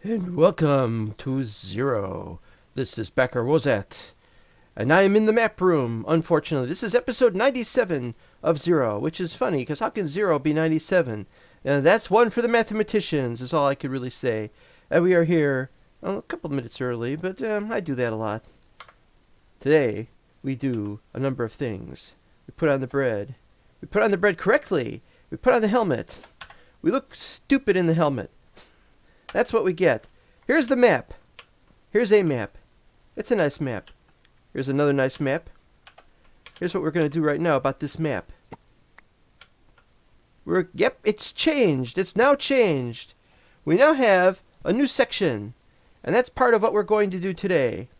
And welcome to Zero. This is Becker Rosette, and I am in the map room, unfortunately. This is episode 97 of Zero, which is funny, because how can Zero be 97? And that's one for the mathematicians, is all I could really say. And we are here a couple minutes early, but I do that a lot. Today, we do a number of things. We put on the bread. We put on the bread correctly. We put on the helmet. We look stupid in the helmet. That's what we get. Here's the map. Here's a map. It's a nice map. Here's another nice map. Here's what we're going to do right now about this map. Yep, it's changed. It's now changed. We now have a new section. And that's part of what we're going to do today.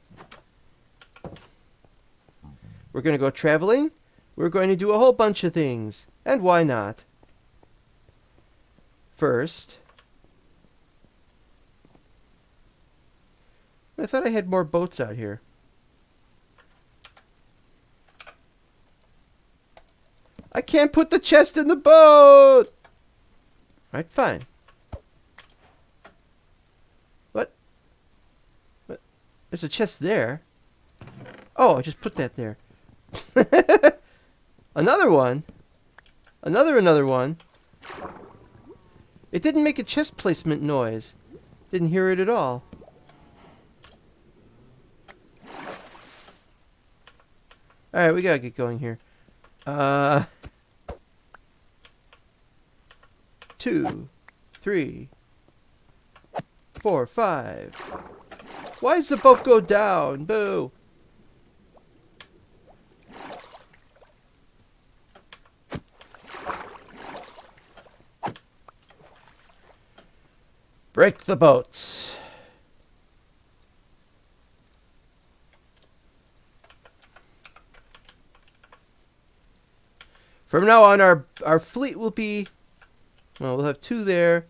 We're going to go traveling. We're going to do a whole bunch of things. And why not? First, I thought I had more boats out here. I can't put the chest in the boat! Alright, fine. What? There's a chest there. Oh, I just put that there. Another one. Another one. It didn't make a chest placement noise. Didn't hear it at all. Alright, we gotta get going here. 2, 3, 4, 5. Why does the boat go down? Boo! Break the boats. From now on, our fleet will be, well, we'll have 2 there,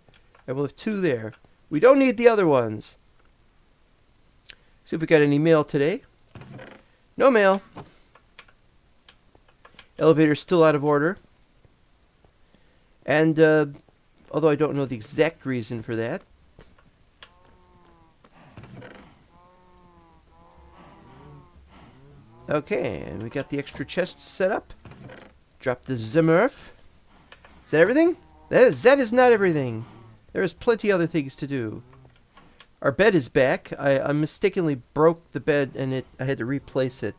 and we'll have 2 there. We don't need the other ones. See if we got any mail today. No mail. Elevator's still out of order. And, although I don't know the exact reason for that. Okay, and we got the extra chests set up. Drop the Zimmerf. Is that everything? That is not everything. There is plenty other things to do. Our bed is back. I mistakenly broke the bed and I had to replace it.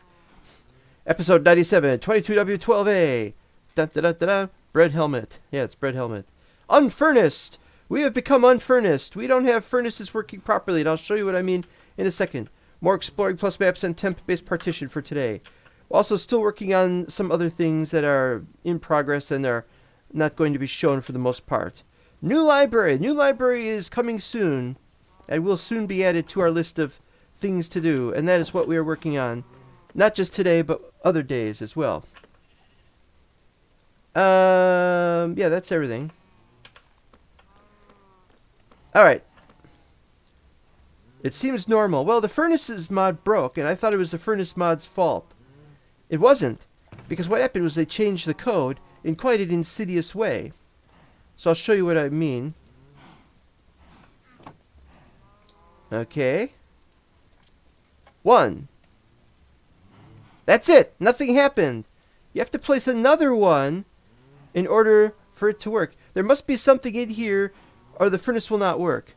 Episode 97, 22W12A. Dun, dun, dun, dun, dun. Bread helmet. Yeah, it's bread helmet. Unfurnace. We have become unfurnace. We don't have furnaces working properly, and I'll show you what I mean in a second. More exploring plus maps and temp-based partition for today. Also still working on some other things that are in progress and are not going to be shown for the most part. New library. New library is coming soon and will soon be added to our list of things to do. And that is what we are working on. Not just today, but other days as well. Yeah, that's everything. Alright. It seems normal. Well, the furnaces mod broke, and I thought it was the furnace mod's fault. It wasn't, because what happened was they changed the code in quite an insidious way. So I'll show you what I mean. Okay. 1. That's it. Nothing happened. You have to place another one in order for it to work. There must be something in here or the furnace will not work.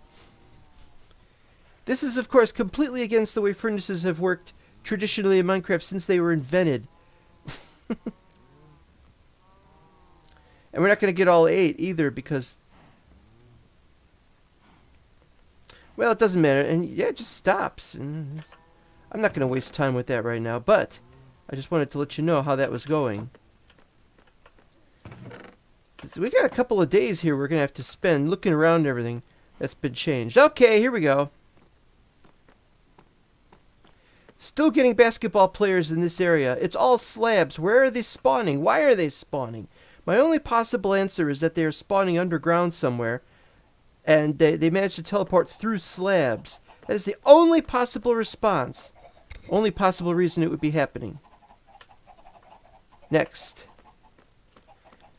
This is, of course, completely against the way furnaces have worked traditionally in Minecraft since they were invented. And we're not going to get all 8 either because, well, it doesn't matter. And yeah, it just stops. And I'm not going to waste time with that right now, but I just wanted to let you know how that was going. So we got a couple of days here we're going to have to spend looking around everything that's been changed. Okay, here we go. Still getting basketball players in this area. It's all slabs. Where are they spawning? Why are they spawning? My only possible answer is that they are spawning underground somewhere. And they managed to teleport through slabs. That is the only possible response. Only possible reason it would be happening. Next.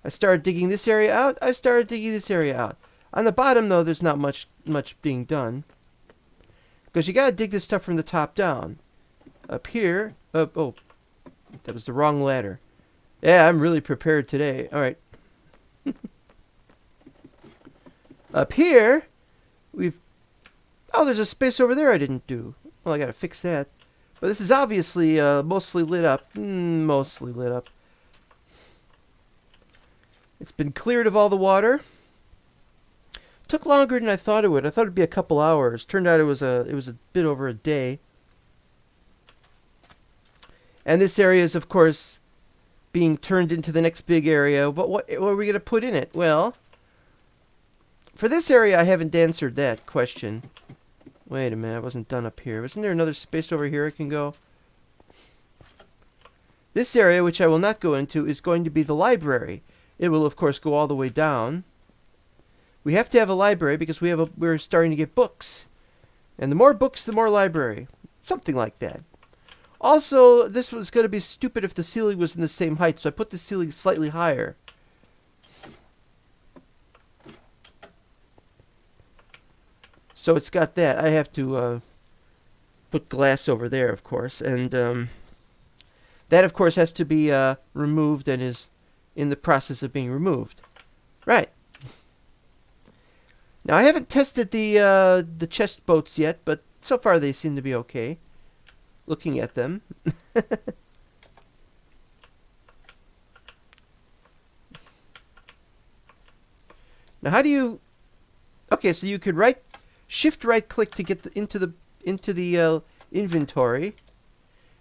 I started digging this area out. I started digging this area out. On the bottom, though, there's not much being done. Because you got to dig this stuff from the top down. Up here. Oh, that was the wrong ladder. Yeah, I'm really prepared today. All right. Up here, we've... Oh, there's a space over there I didn't do. Well, I got to fix that. But this is obviously mostly lit up. Mostly lit up. It's been cleared of all the water. Took longer than I thought it would. I thought it'd be a couple hours. Turned out it was a bit over a day. And this area is, of course, being turned into the next big area. But what are we going to put in it? Well, for this area, I haven't answered that question. Wait a minute, I wasn't done up here. Wasn't there another space over here I can go? This area, which I will not go into, is going to be the library. It will, of course, go all the way down. We have to have a library because we're starting to get books. And the more books, the more library. Something like that. Also, this was going to be stupid if the ceiling was in the same height, so I put the ceiling slightly higher. So it's got that. I have to put glass over there, of course. And that, of course, has to be removed and is in the process of being removed. Right. Now, I haven't tested the chest boats yet, but so far they seem to be okay. Looking at them. Now, how do you... Okay, so you could shift right click to get into the inventory,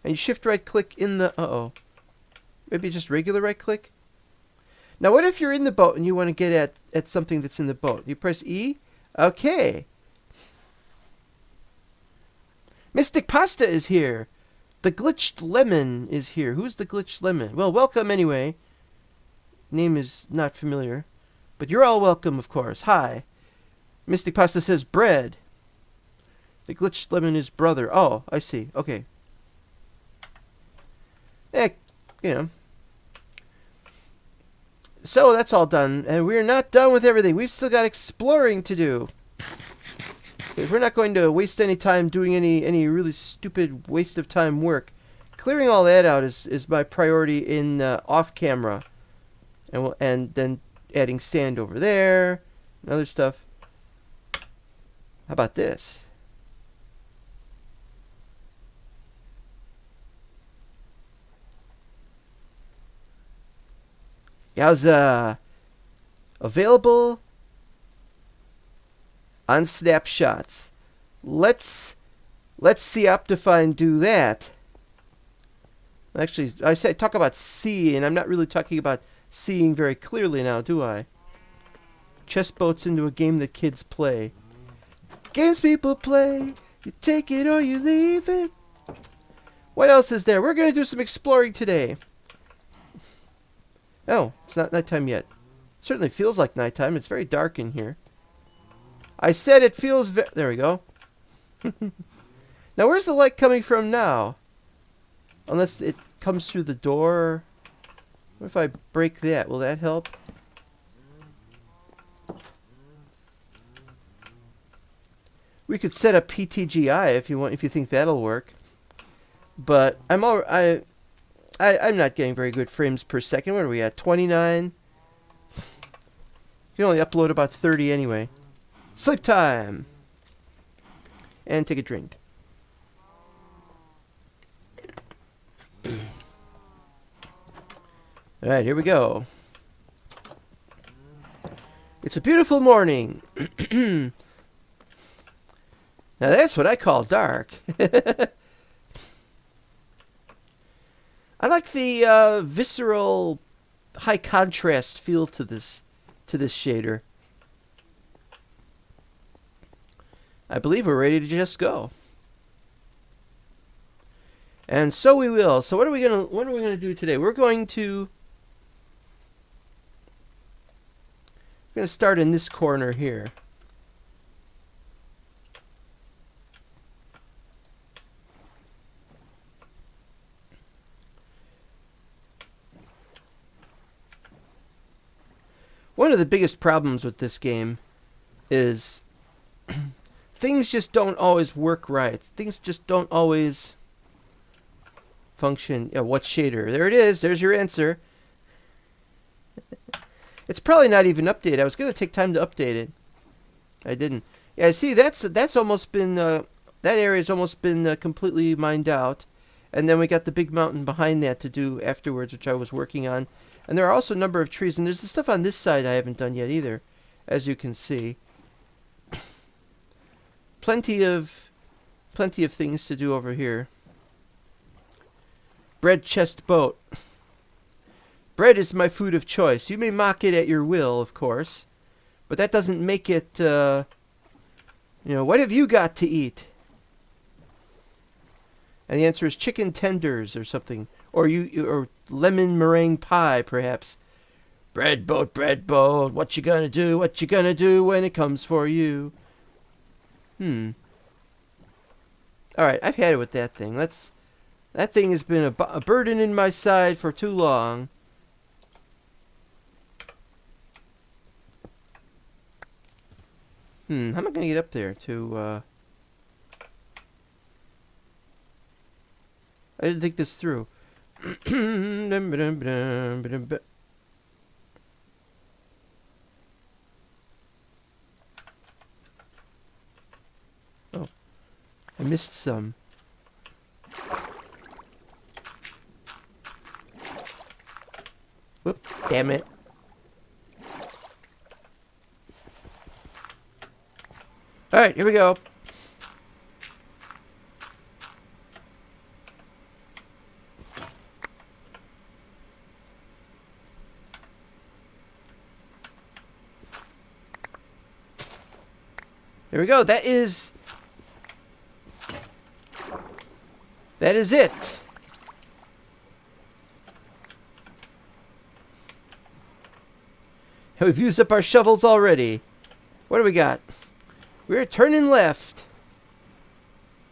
and you shift right click in the maybe just regular right click. Now what if you're in the boat and you want to get at something that's in the boat? You press E. Okay. Mystic Pasta is here. The Glitched Lemon is here. Who's the Glitched Lemon? Well, welcome anyway. Name is not familiar, but you're all welcome, of course. Hi. Mystic Pasta says bread. The Glitched Lemon is brother. Oh, I see. Okay. So that's all done. And we're not done with everything. We've still got exploring to do. We're not going to waste any time doing any really stupid waste of time work. Clearing all that out is my priority in off camera. And then adding sand over there and other stuff. How about this? Yowza! Available on snapshots. Let's see Optifine do that. Actually, I talk about see, and I'm not really talking about seeing very clearly now, do I? Chess boats into a game that kids play. Games people play. You take it or you leave it. What else is there? We're going to do some exploring today. Oh, it's not nighttime yet. Certainly feels like nighttime. It's very dark in here. I said it feels there we go. Now, where's the light coming from now? Unless it comes through the door. What if I break that? Will that help? We could set up PTGI if you want, if you think that'll work. But I'm not getting very good frames per second. What are we at? 29? You can only upload about 30 anyway. Sleep time! And take a drink. Alright, here we go. It's a beautiful morning. Now that's what I call dark. I like the visceral, high contrast feel to this shader. I believe we're ready to just go. And so we will. So what are we gonna do today? We're going to start in this corner here. One of the biggest problems with this game is things just don't always work right. Things just don't always function. Yeah, what shader? There it is. There's your answer. It's probably not even updated. I was going to take time to update it. I didn't. Yeah, see, that's almost been that area's almost been completely mined out, and then we got the big mountain behind that to do afterwards, which I was working on. And there are also a number of trees, and there's the stuff on this side I haven't done yet either, as you can see. Plenty of things to do over here. Bread chest boat. Bread is my food of choice. You may mock it at your will, of course, but that doesn't make it, you know, what have you got to eat? And the answer is chicken tenders or something. Or or lemon meringue pie, perhaps. Bread boat, what you gonna do? What you gonna do when it comes for you? Alright, I've had it with that thing. That thing has been a burden in my side for too long. How am I gonna get up there to, I didn't think this through. Oh, I missed some. Whoop, damn it. Alright, here we go. There we go. That is it. We've used up our shovels already. What do we got? We're turning left.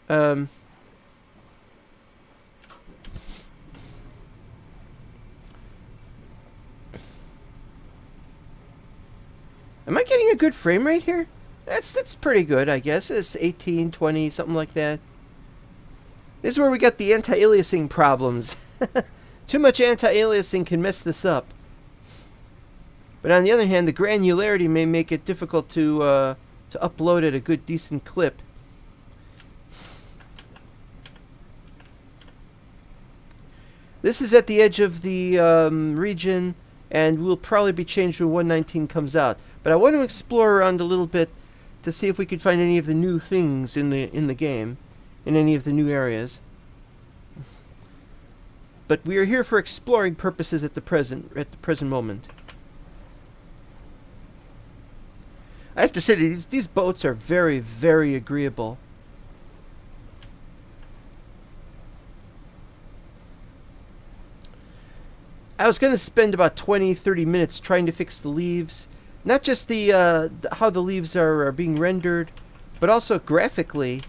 Am I getting a good frame rate here? That's pretty good, I guess. It's 18, 20, something like that. This is where we got the anti-aliasing problems. Too much anti-aliasing can mess this up. But on the other hand, the granularity may make it difficult to upload at a good, decent clip. This is at the edge of the region, and will probably be changed when 1.19 comes out. But I want to explore around a little bit to see if we could find any of the new things in the game, in any of the new areas. But we are here for exploring purposes at the present moment. I have to say these boats are very, very agreeable. I was going to spend about 20-30 minutes trying to fix the leaves. Not just the how the leaves are being rendered, but also graphically.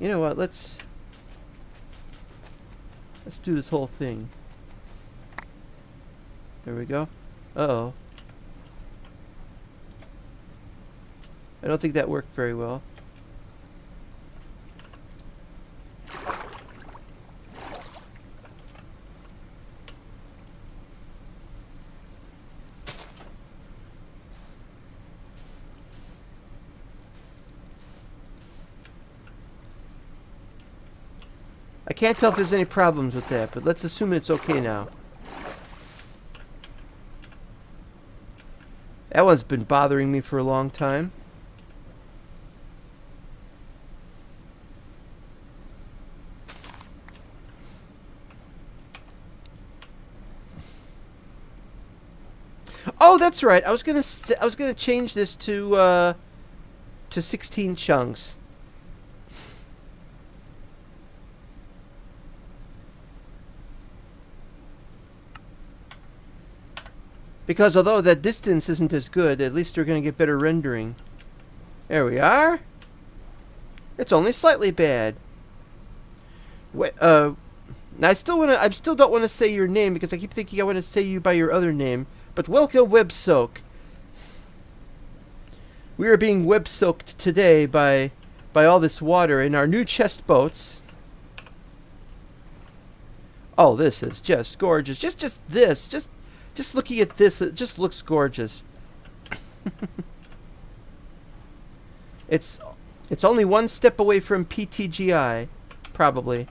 You know what? Let's do this whole thing. There we go. Uh-oh. I don't think that worked very well. I can't tell if there's any problems with that, but let's assume it's okay now. That one's been bothering me for a long time. Oh, that's right. I was gonna change this to 16 chunks. Because although that distance isn't as good, at least we're going to get better rendering. There we are. It's only slightly bad. Now I still don't want to say your name because I keep thinking I want to say you by your other name. But welcome, WebSoak. We are being web soaked today by all this water in our new chest boats. Oh, this is just gorgeous. Just this. Just looking at this, it just looks gorgeous. It's only one step away from PTGI, probably.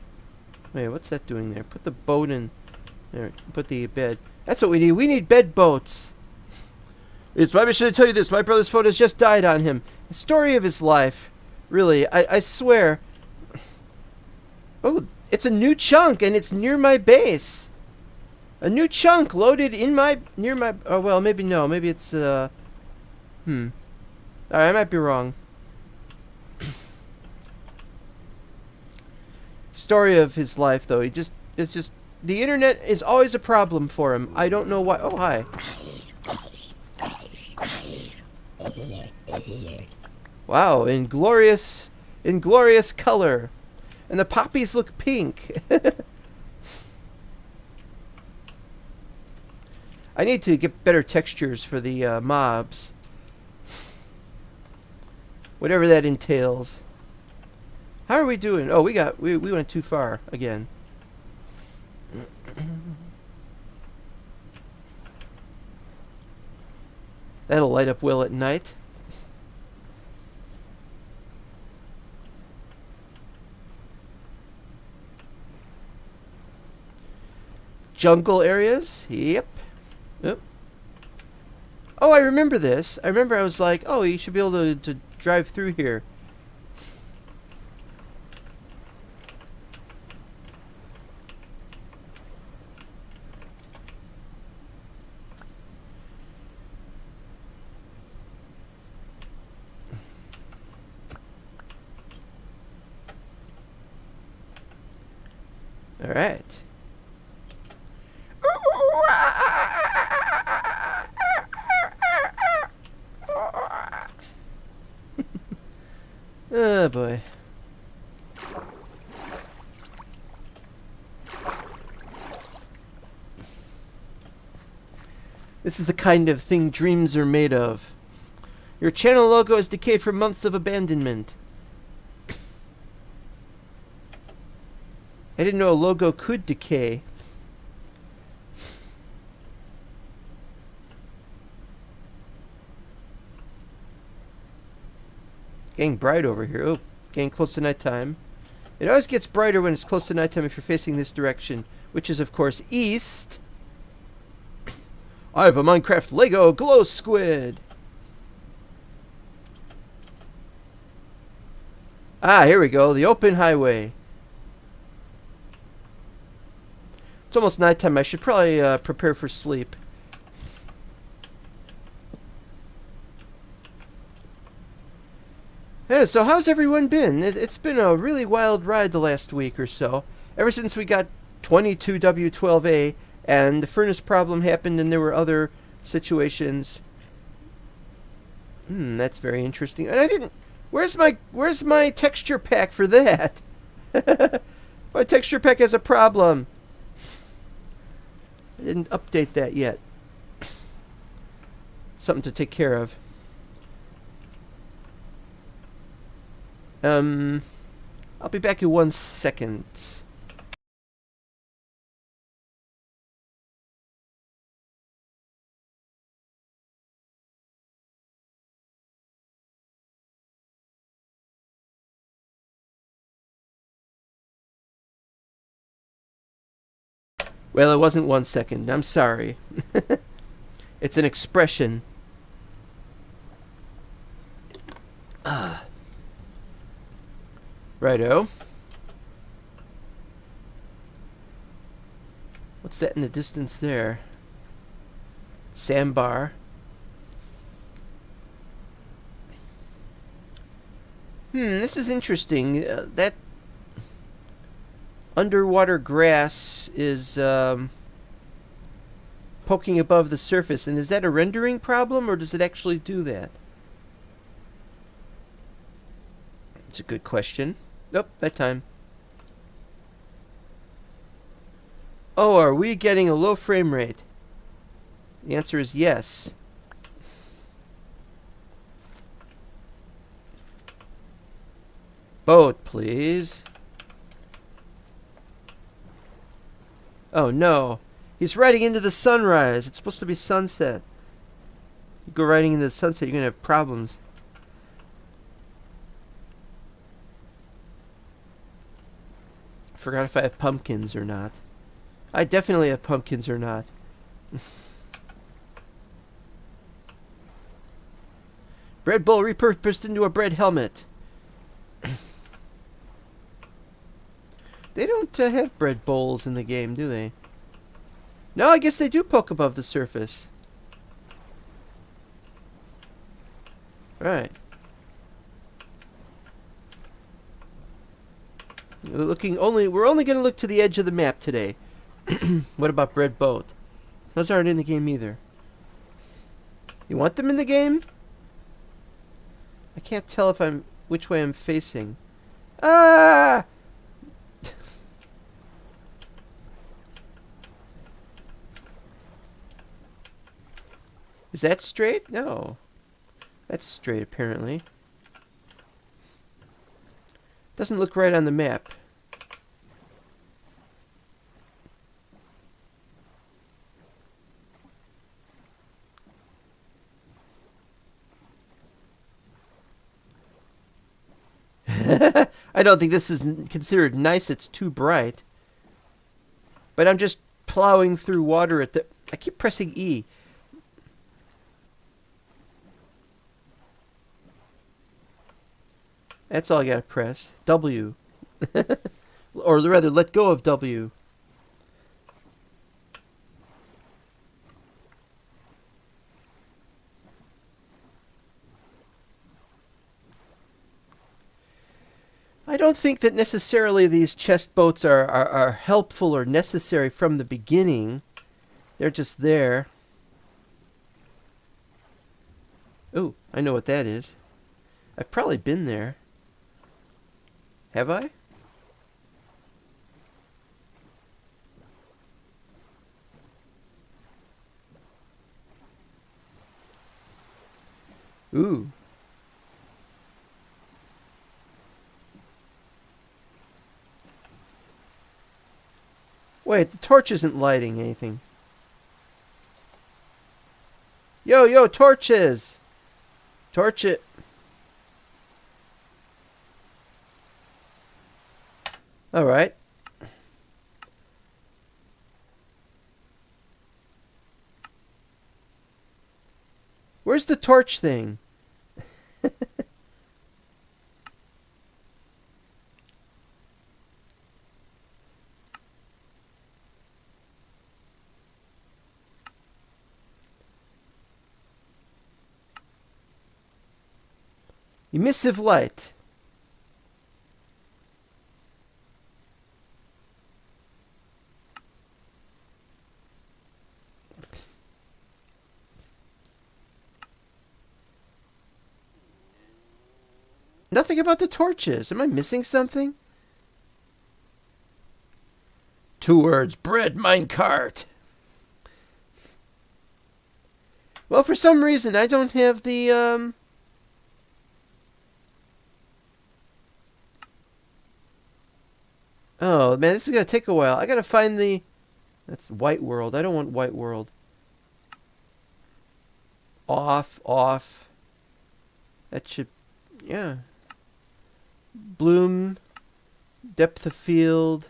Wait, what's that doing there? Put the boat in there. Put the bed. That's what we need. We need bed boats. It's why should I tell you this? My brother's phone has just died on him. The story of his life. Really, I swear. Oh, it's a new chunk and it's near my base. A new chunk loaded in near my. Oh well, maybe no. Maybe it's Alright, I might be wrong. Story of his life, though. It's just the internet is always a problem for him. I don't know why. Oh, hi. Wow, in glorious color, and the poppies look pink. I need to get better textures for the mobs, whatever that entails. How are we doing? Oh, we went too far again. That'll light up well at night. Jungle areas? Yep. Yep. Oh, I remember this. I remember I was like, oh, you should be able to drive through here. All right. Oh boy. This is the kind of thing dreams are made of. Your channel logo has decayed from months of abandonment. I didn't know a logo could decay. Getting bright over here. Oh, getting close to nighttime. It always gets brighter when it's close to nighttime if you're facing this direction, which is, of course, east. I have a Minecraft Lego glow squid. Ah, here we go. The open highway. It's almost nighttime. I should probably prepare for sleep. Yeah, so how's everyone been? It's been a really wild ride the last week or so. Ever since we got 22W12A and the furnace problem happened and there were other situations. That's very interesting. And I didn't... Where's my texture pack for that? My texture pack has a problem. I didn't update that yet. Something to take care of. I'll be back in 1 second. Well, it wasn't 1 second. I'm sorry. It's an expression. Righto. What's that in the distance there? Sandbar. This is interesting. That underwater grass is poking above the surface. And is that a rendering problem, or does it actually do that? It's a good question. Nope, that time. Oh, are we getting a low frame rate? The answer is yes. Boat, please. Oh no. He's riding into the sunrise. It's supposed to be sunset. You go riding into the sunset, you're going to have problems. I forgot if I have pumpkins or not. I definitely have pumpkins or not. Bread bowl repurposed into a bread helmet. They don't have bread bowls in the game, do they? No, I guess they do poke above the surface. Right. We're only going to look to the edge of the map today. What about bread boat? Those aren't in the game either. You want them in the game? I can't tell if which way I'm facing. Ah! Is that straight? No. That's straight, apparently. Doesn't look right on the map. I don't think this is considered nice. It's too bright. But I'm just plowing through water at the... I keep pressing E. That's all I gotta press. W. Or rather, let go of W. I don't think that necessarily these chest boats are helpful or necessary from the beginning. They're just there. Ooh, I know what that is. I've probably been there. Have I? Ooh. Wait, the torch isn't lighting anything. Yo, torches! Torch it. Alright. Where's the torch thing? Emissive light. Nothing about the torches. Am I missing something? 2 words. Bread minecart. Well, for some reason, I don't have the, Oh, man, this is going to take a while. I got to find the... That's white world. I don't want white world. Off. That should... Yeah. Bloom. Depth of field.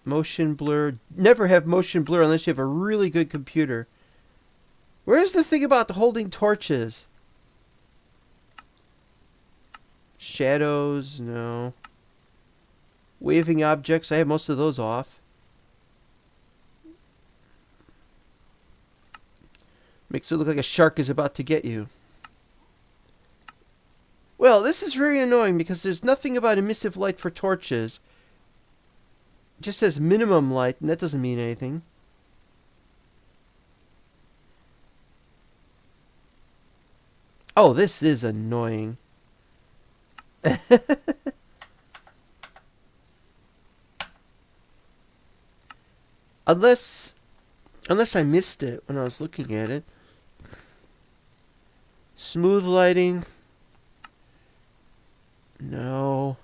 Motion blur. Never have motion blur unless you have a really good computer. Where's the thing about holding torches? Shadows, no. Waving objects, I have most of those off. Makes it look like a shark is about to get you. Well, this is very annoying because there's nothing about emissive light for torches. It just says minimum light, and that doesn't mean anything. Oh, this is annoying. Unless I missed it when I was looking at it. Smooth lighting. No.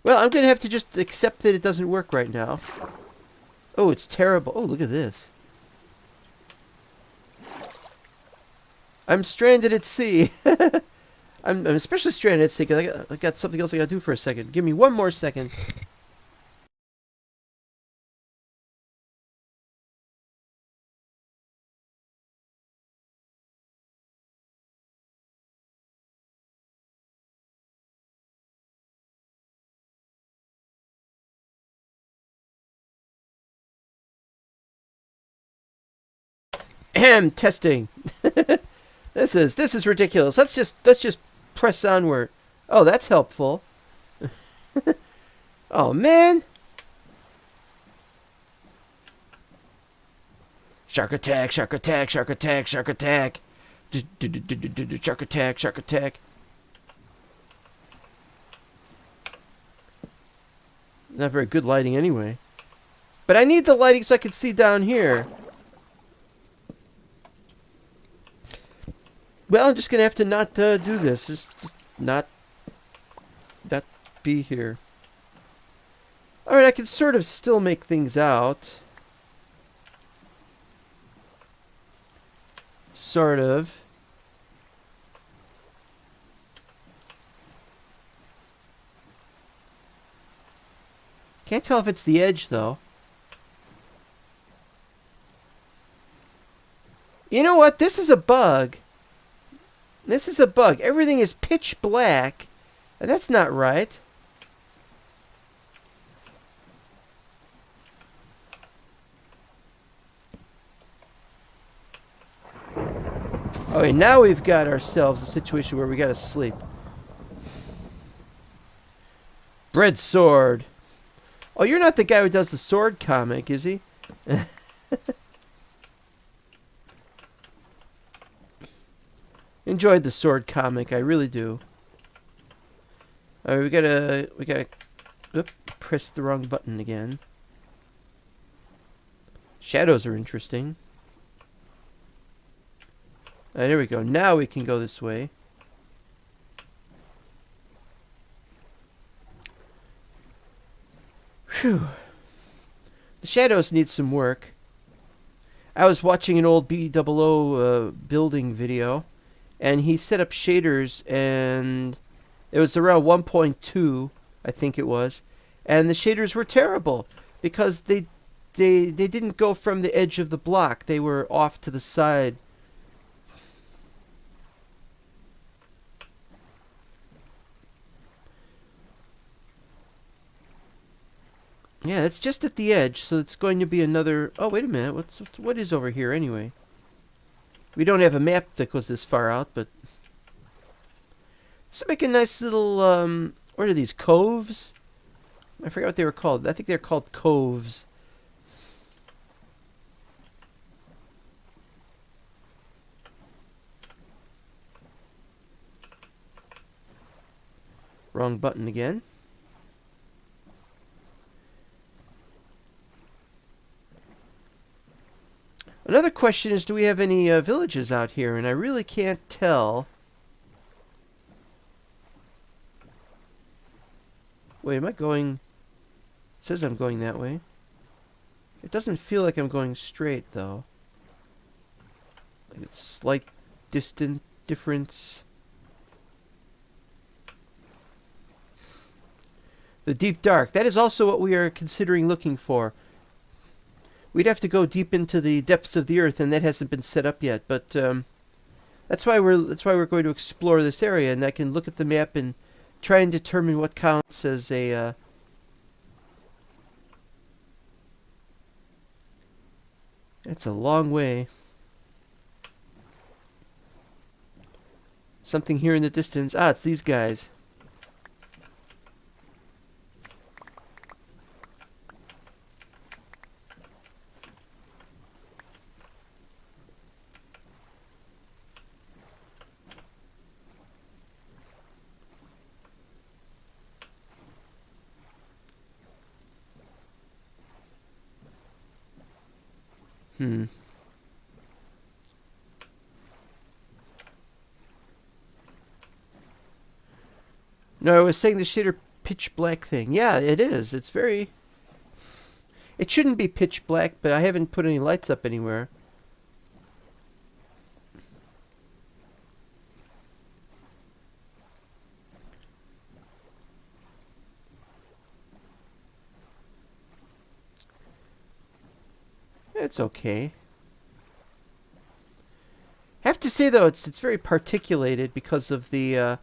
Well, I'm going to have to just accept that it doesn't work right now. Oh, it's terrible. Oh, look at this. I'm stranded at sea. I'm especially stranded at sea because I got something else I got to do for a second. Give me one more second. Ahem, testing. This is ridiculous. Let's just press onward. Oh, that's helpful. Oh man. Shark attack, shark attack, shark attack, shark attack. Shark attack, shark attack. Not very good lighting anyway. But I need the lighting so I can see down here. Well, I'm just going to have to not do this. Just not be here. Alright, I can sort of still make things out. Sort of. Can't tell if it's the edge, though. You know what? This is a bug. This is a bug. Everything is pitch black. And that's not right. Okay, now we've got ourselves a situation where we gotta sleep. Bread sword. Oh, you're not the guy who does the sword comic, is he? Enjoyed the sword comic, I really do. Alright, we gotta press the wrong button again. Shadows are interesting. Alright, there we go. Now we can go this way. Phew. The shadows need some work. I was watching an old B00 building video, and he set up shaders, and it was around 1.2, I think it was, and the shaders were terrible because they didn't go from the edge of the block. They were off to the side. Yeah, it's just at the edge, so it's going to be another... Oh, wait a minute. What is over here anyway? We don't have a map that goes this far out, but... Let's make a nice little, what are these, coves? I forgot what they were called. I think they're called coves. Wrong button again. Another question is, do we have any villages out here? And I really can't tell. Wait, am I going... It says I'm going that way. It doesn't feel like I'm going straight, though. Like it's slight distant difference. The deep dark. That is also what we are considering looking for. We'd have to go deep into the depths of the earth, and that hasn't been set up yet. But that's why we're going to explore this area, and I can look at the map and try and determine what counts as a. It's a long way. Something here in the distance. Ah, it's these guys. No, I was saying the shader pitch black thing. Yeah, it is. It's very... It shouldn't be pitch black, but I haven't put any lights up anywhere. It's okay. Have to say though, it's very particulated because of the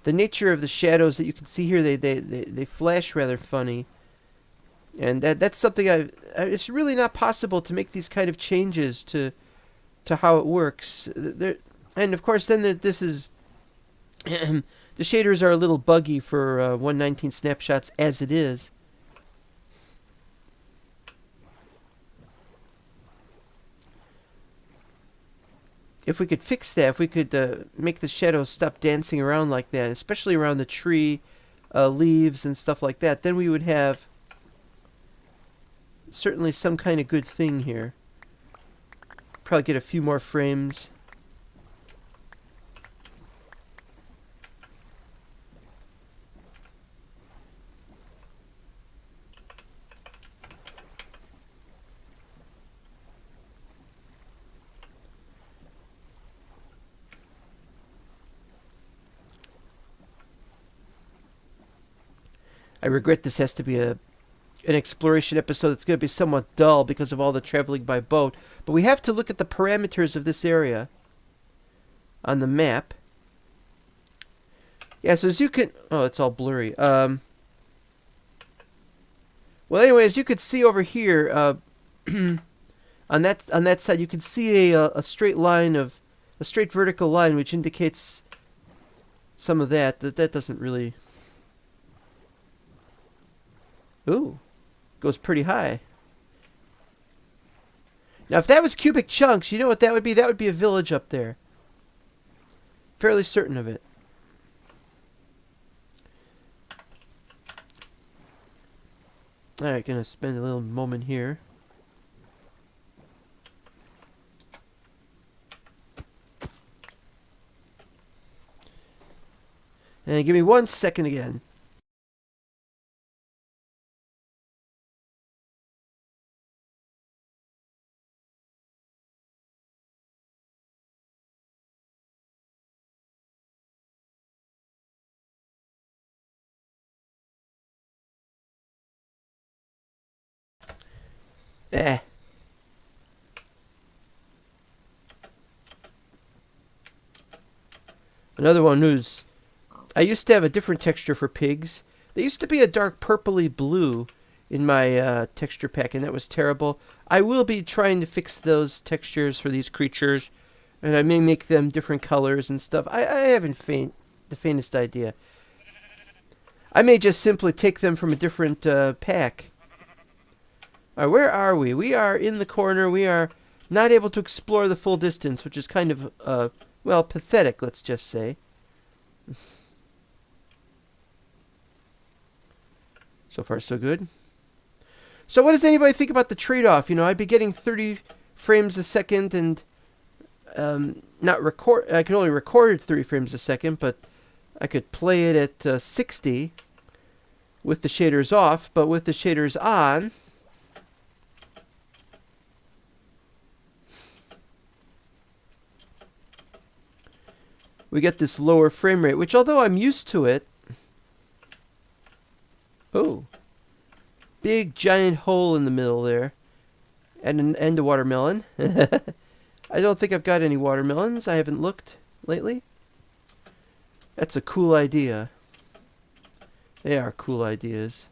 nature of the shadows that you can see here. They flash rather funny, and that's something it's really not possible to make these kind of changes to how it works. There, and of course, then this is the shaders are a little buggy for 119 snapshots as it is. If we could fix that, if we could make the shadows stop dancing around like that, especially around the tree, leaves and stuff like that, then we would have certainly some kind of good thing here. Probably get a few more frames. I regret this has to be an exploration episode that's going to be somewhat dull because of all the traveling by boat. But we have to look at the parameters of this area on the map. Yeah, so as you can... Oh, it's all blurry. Well, anyway, as you could see over here, on that side, you can see a straight line of... A straight vertical line, which indicates some of that. That doesn't really... Ooh, goes pretty high. Now, if that was cubic chunks, you know what that would be? That would be a village up there. Fairly certain of it. Alright, gonna spend a little moment here. And give me 1 second again. Eh. Another one who's... I used to have a different texture for pigs. They used to be a dark purpley blue in my texture pack, and that was terrible. I will be trying to fix those textures for these creatures, and I may make them different colors and stuff. I haven't the faintest idea. I may just simply take them from a different pack. Alright, where are we? We are in the corner. We are not able to explore the full distance, which is kind of, well, pathetic, let's just say. So far, so good. So what does anybody think about the trade-off? You know, I'd be getting 30 frames a second and not record... I could only record 30 frames a second, but I could play it at 60 with the shaders off, but with the shaders on... we get this lower frame rate, which although I'm used to it... Oh. Big giant hole in the middle there. And a watermelon. I don't think I've got any watermelons. I haven't looked lately. That's a cool idea. They are cool ideas.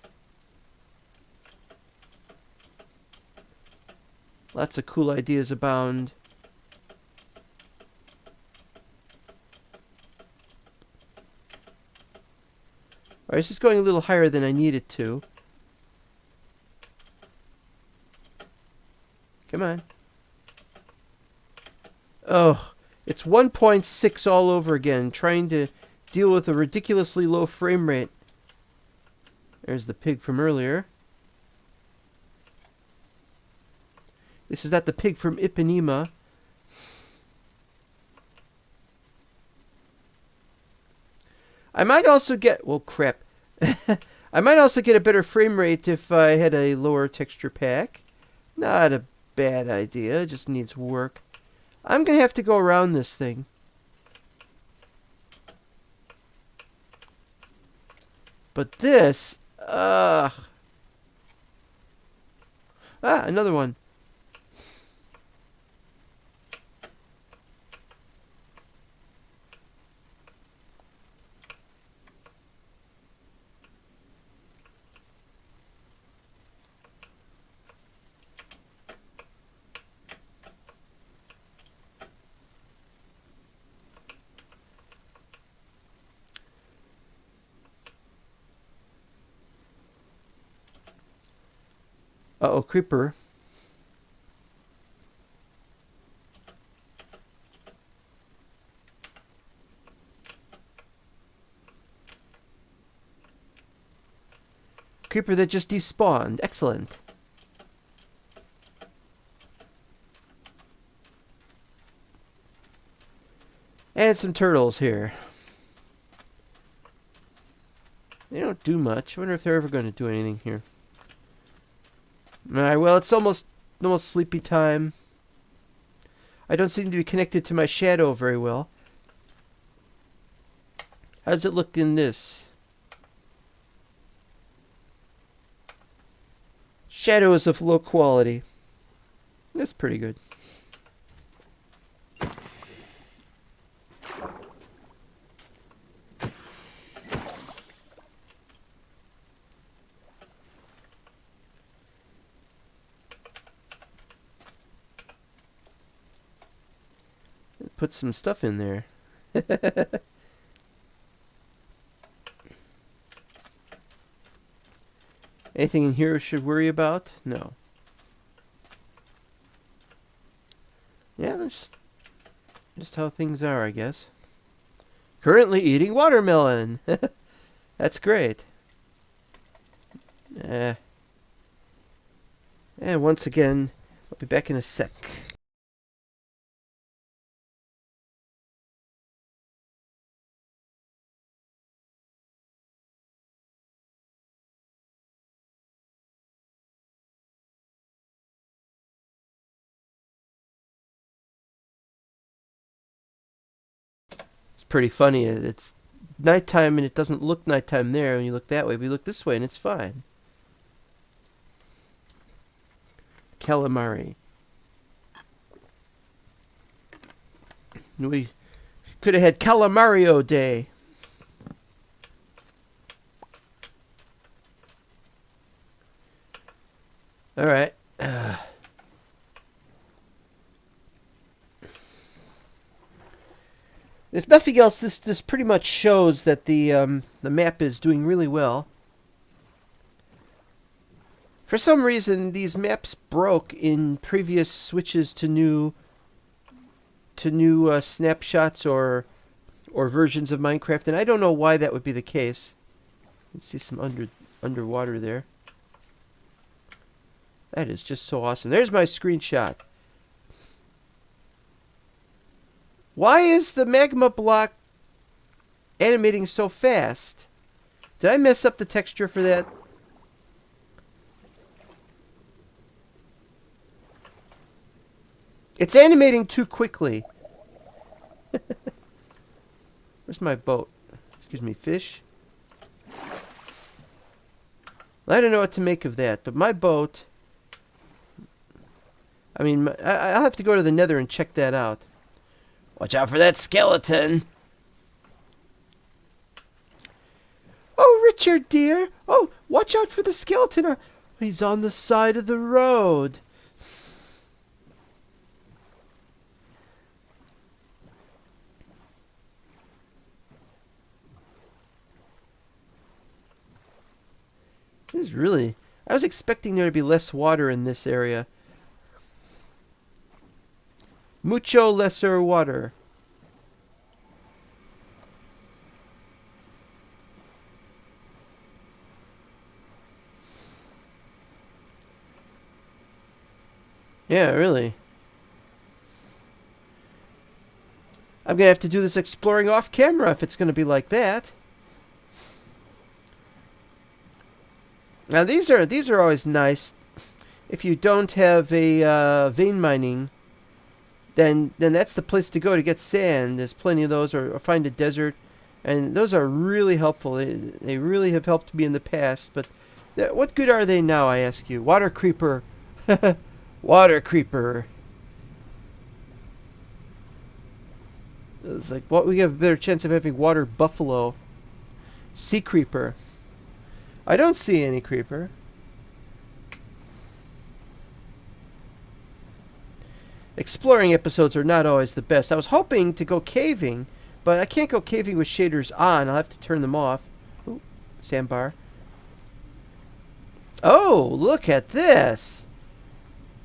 Lots of cool ideas abound. Alright, this is going a little higher than I need it to. Come on. Oh, it's 1.6 all over again, trying to deal with a ridiculously low frame rate. There's the pig from earlier. This is not the pig from Ipanema. I might also get... Well, crap. I might also get a better frame rate if I had a lower texture pack. Not a bad idea. It just needs work. I'm going to have to go around this thing. But this... another one. Uh-oh, creeper. Creeper that just despawned. Excellent. And some turtles here. They don't do much. I wonder if they're ever going to do anything here. Alright, well, it's almost sleepy time. I don't seem to be connected to my shadow very well. How does it look in this? Shadow is of low quality. That's pretty good. Put some stuff in there. Anything in here I should worry about? No. Yeah, that's just how things are, I guess. Currently eating watermelon. That's great. And once again, I'll be back in a sec. Pretty funny. It's nighttime and it doesn't look nighttime there when you look that way, but you look this way and it's fine. Calamari. We could have had Calamario Day. Alright. If nothing else, this pretty much shows that the map is doing really well. For some reason, these maps broke in previous switches to new snapshots or versions of Minecraft, and I don't know why that would be the case. Let's see some underwater there. That is just so awesome. There's my screenshot. Why is the magma block animating so fast? Did I mess up the texture for that? It's animating too quickly. Where's my boat? Excuse me, fish? I don't know what to make of that, but my boat... I mean, I'll have to go to the Nether and check that out. Watch out for that skeleton. Oh, Richard, dear. Oh, watch out for the skeleton. He's on the side of the road. This is really... I was expecting there to be less water in this area. Mucho lesser water. Yeah, really. I'm going to have to do this exploring off camera if it's going to be like that. Now these are always nice. If you don't have a vein mining, then that's the place to go to get sand. There's plenty of those, or find a desert, and those are really helpful. They really have helped me in the past. But what good are they now, I ask you? Water creeper, water creeper. It's like, what, we have a better chance of having water buffalo. Sea creeper. I don't see any creeper. Exploring episodes are not always the best. I was hoping to go caving, but I can't go caving with shaders on. I'll have to turn them off. Ooh, sandbar. Oh, look at this.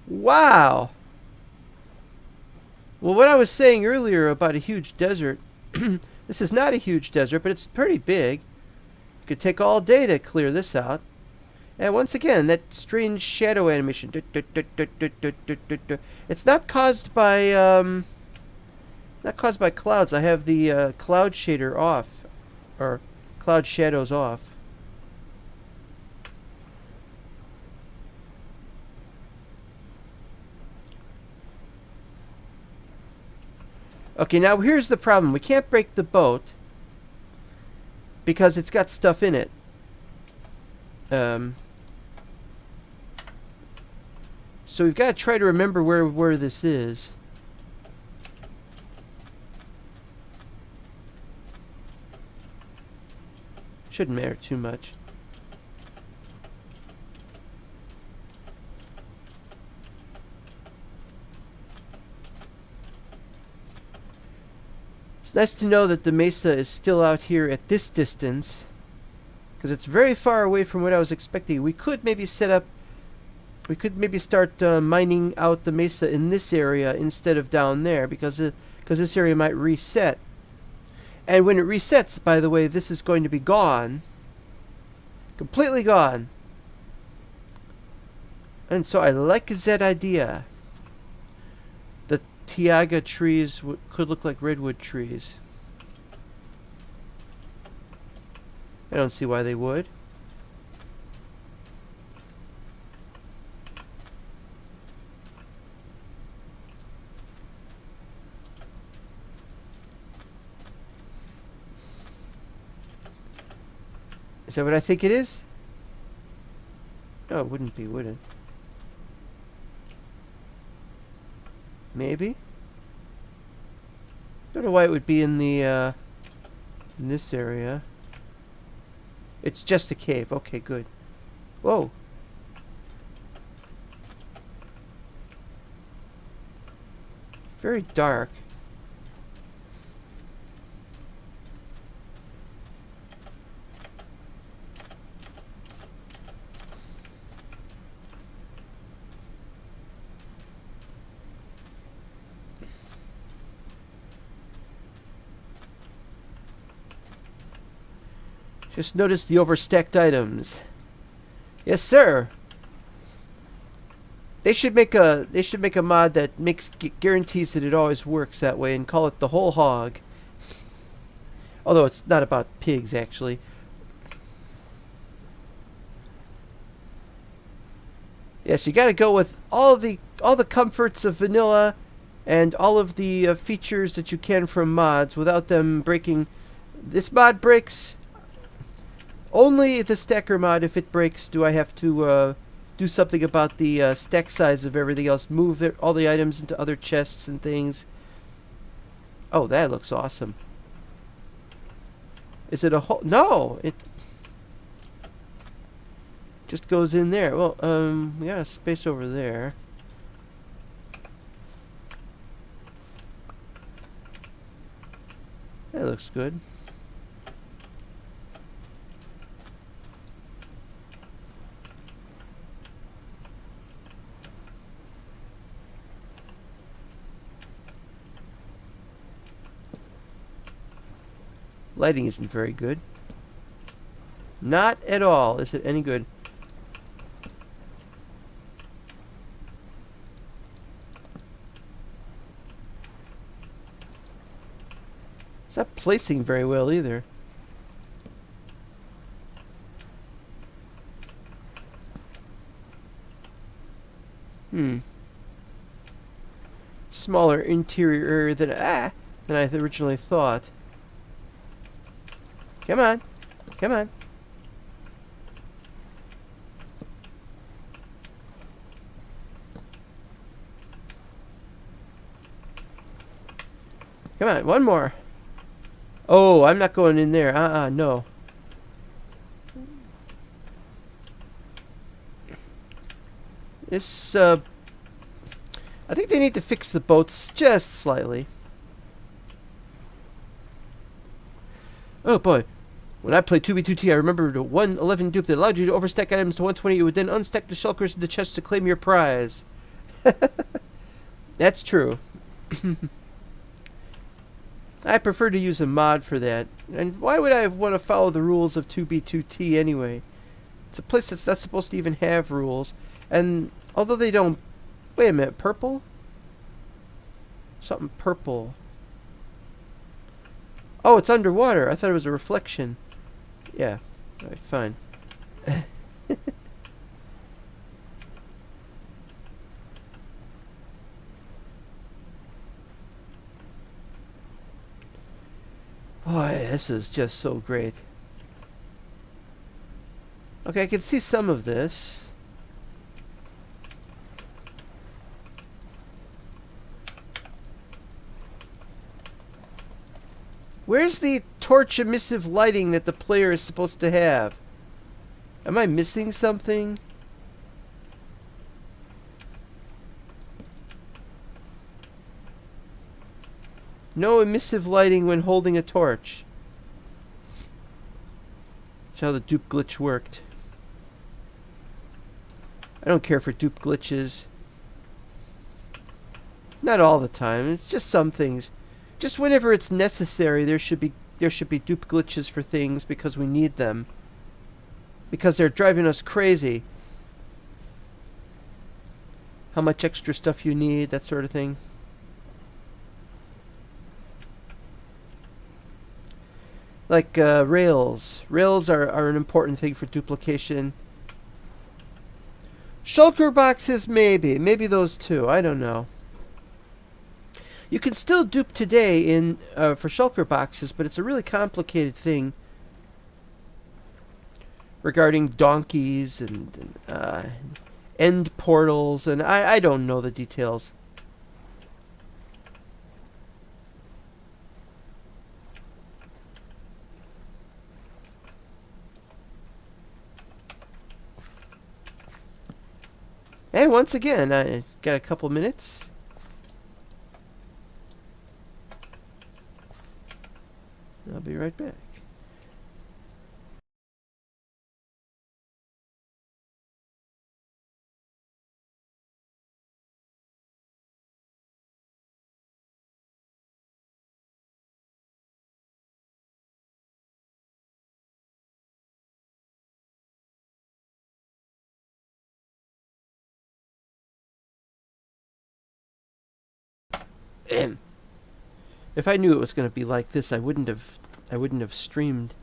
Wow. Well, what I was saying earlier about a huge desert, this is not a huge desert, but it's pretty big. It could take all day to clear this out. And once again, that strange shadow animation. It's not caused by clouds. I have the cloud shader off, or cloud shadows off. Okay, now here's the problem. We can't break the boat because it's got stuff in it. So we've got to try to remember where this is. Shouldn't matter too much. It's nice to know that the mesa is still out here at this distance, because it's very far away from what I was expecting. We could maybe start mining out the mesa in this area instead of down there, because this area might reset. And when it resets, by the way, this is going to be gone. Completely gone. And so I like that idea. The Tiaga trees could look like redwood trees. I don't see why they would. Is that what I think it is? Oh, it wouldn't be, would it? Maybe? Don't know why it would be in the in this area. It's just a cave. Okay, good. Whoa. Very dark. Just notice the overstacked items. Yes, sir. They should make a mod that guarantees that it always works that way and call it the whole hog. Although it's not about pigs actually. Yes, you got to go with all the comforts of vanilla and all of the features that you can from mods without them breaking. This mod breaks. Only the stacker mod, if it breaks, do I have to do something about the stack size of everything else. Move all the items into other chests and things. Oh, that looks awesome. Is it a hole? No! It just goes in there. Well, we got a space over there. That looks good. Lighting isn't very good. Not at all. Is it any good? It's not placing very well either. Smaller interior area than I originally thought. Come on. Come on. Come on, one more. Oh, I'm not going in there. No. This, I think they need to fix the boats just slightly. Oh boy. When I played 2B2T, I remember the 111 dupe that allowed you to overstack items to 120. You would then unstack the shulkers in the chest to claim your prize. That's true. I prefer to use a mod for that. And why would I want to follow the rules of 2B2T anyway? It's a place that's not supposed to even have rules. And although they don't... Wait a minute, purple? Something purple. Oh, it's underwater. I thought it was a reflection. Yeah. Alright, fine. Boy, this is just so great. Okay, I can see some of this. Where's the torch emissive lighting that the player is supposed to have? Am I missing something? No emissive lighting when holding a torch. That's how the dupe glitch worked. I don't care for dupe glitches. Not all the time. It's just some things. Just whenever it's necessary, there should be dupe glitches for things because we need them. Because they're driving us crazy. How much extra stuff you need, that sort of thing. Like rails. Rails are an important thing for duplication. Shulker boxes, maybe. Maybe those too. I don't know. You can still dupe today in for shulker boxes, but it's a really complicated thing regarding donkeys and end portals, and I don't know the details. And once again, I got a couple minutes. I'll be right back. If I knew it was going to be like this, I wouldn't have streamed.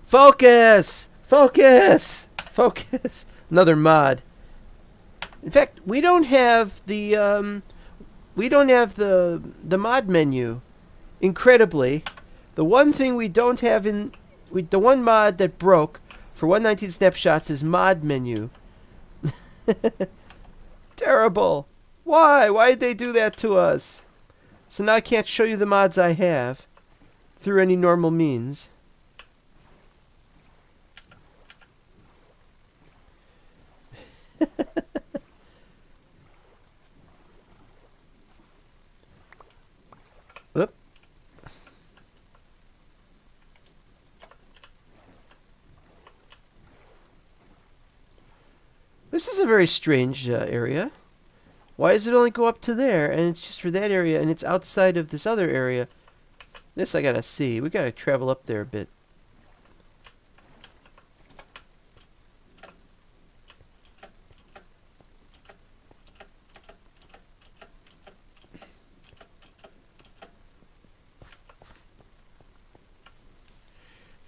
Focus! Focus! Focus! Another mod. In fact, we don't have the mod menu. Incredibly, the one thing we don't have the one mod that broke for 119 snapshots is mod menu. Terrible. Why? Why did they do that to us? So now I can't show you the mods I have through any normal means. Whoop. This is a very strange area. Why does it only go up to there, and it's just for that area, and it's outside of this other area? This I gotta see. We gotta travel up there a bit.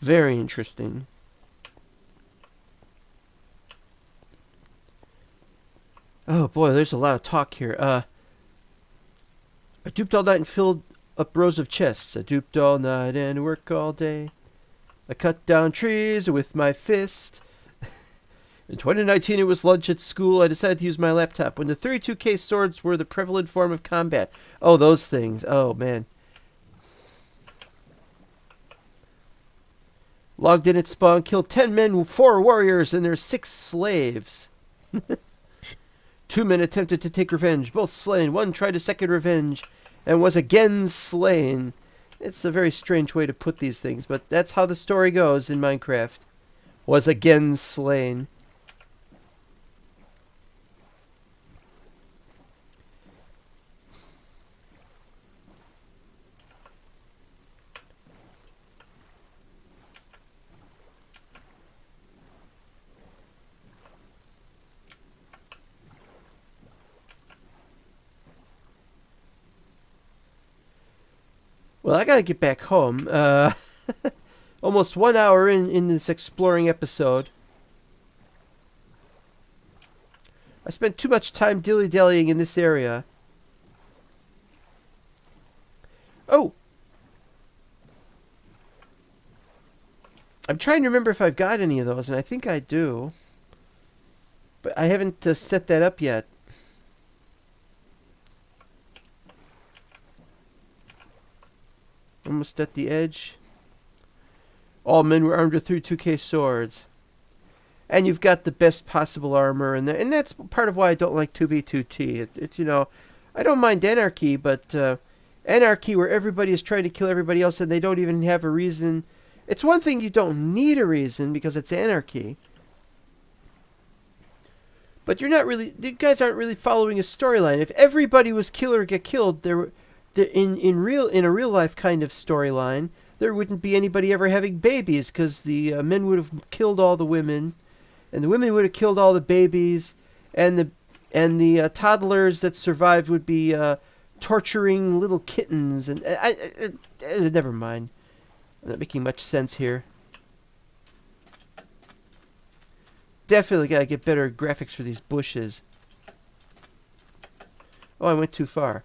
Very interesting. Oh boy, there's a lot of talk here. I duped all night and filled up rows of chests. I duped all night and worked all day. I cut down trees with my fist. In 2019, it was lunch at school. I decided to use my laptop when the 32K swords were the prevalent form of combat. Oh, those things. Oh, man. Logged in at spawn, killed 10 men, 4 warriors, and their 6 slaves. 2 men attempted to take revenge, both slain. 1 tried a second revenge and was again slain. It's a very strange way to put these things, but that's how the story goes in Minecraft. Was again slain. Well, I gotta get back home. Almost 1 hour in this exploring episode. I spent too much time dilly-dallying in this area. Oh! I'm trying to remember if I've got any of those, and I think I do. But I haven't set that up yet. Almost at the edge. All men were armed with 32K swords. And you've got the best possible armor in there. And that's part of why I don't like 2B2T. It's, you know, I don't mind anarchy, but anarchy where everybody is trying to kill everybody else and they don't even have a reason. It's one thing you don't need a reason because it's anarchy. But you're not really, you guys aren't really following a storyline. If everybody was kill or get killed, in a real life kind of storyline, there wouldn't be anybody ever having babies because the men would have killed all the women, and the women would have killed all the babies, and the toddlers that survived would be torturing little kittens, and never mind. I'm not making much sense here. Definitely gotta get better graphics for these bushes. Oh, I went too far.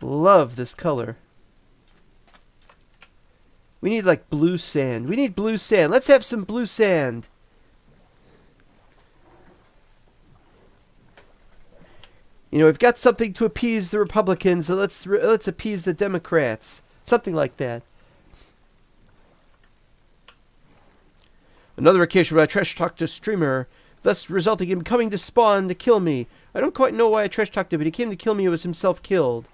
Love this color. We need like blue sand. We need blue sand. Let's have some blue sand. You know, we've got something to appease the Republicans, so let's appease the Democrats. Something like that. Another occasion where I trash talked a streamer, thus resulting in him coming to spawn to kill me. I don't quite know why I trash talked him, but he came to kill me. It was himself killed.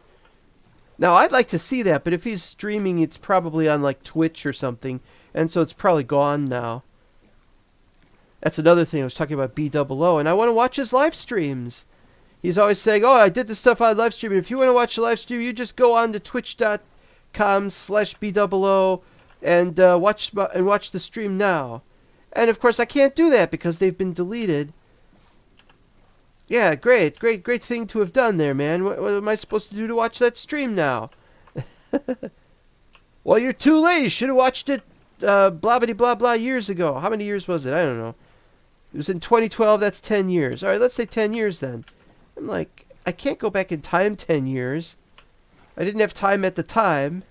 Now, I'd like to see that, but if he's streaming, it's probably on, like, Twitch or something, and so it's probably gone now. That's another thing. I was talking about B00, and I want to watch his live streams. He's always saying, oh, I did this stuff on live stream, and if you want to watch the live stream, you just go on to twitch.com/B00 and watch the stream now. And, of course, I can't do that because they've been deleted. Yeah, great thing to have done there, man. What am I supposed to do to watch that stream now? Well, you're too late. You should have watched it blah years ago. How many years was it? I don't know. It was in 2012. That's 10 years. All right, let's say 10 years then. I'm like, I can't go back in time 10 years. I didn't have time at the time.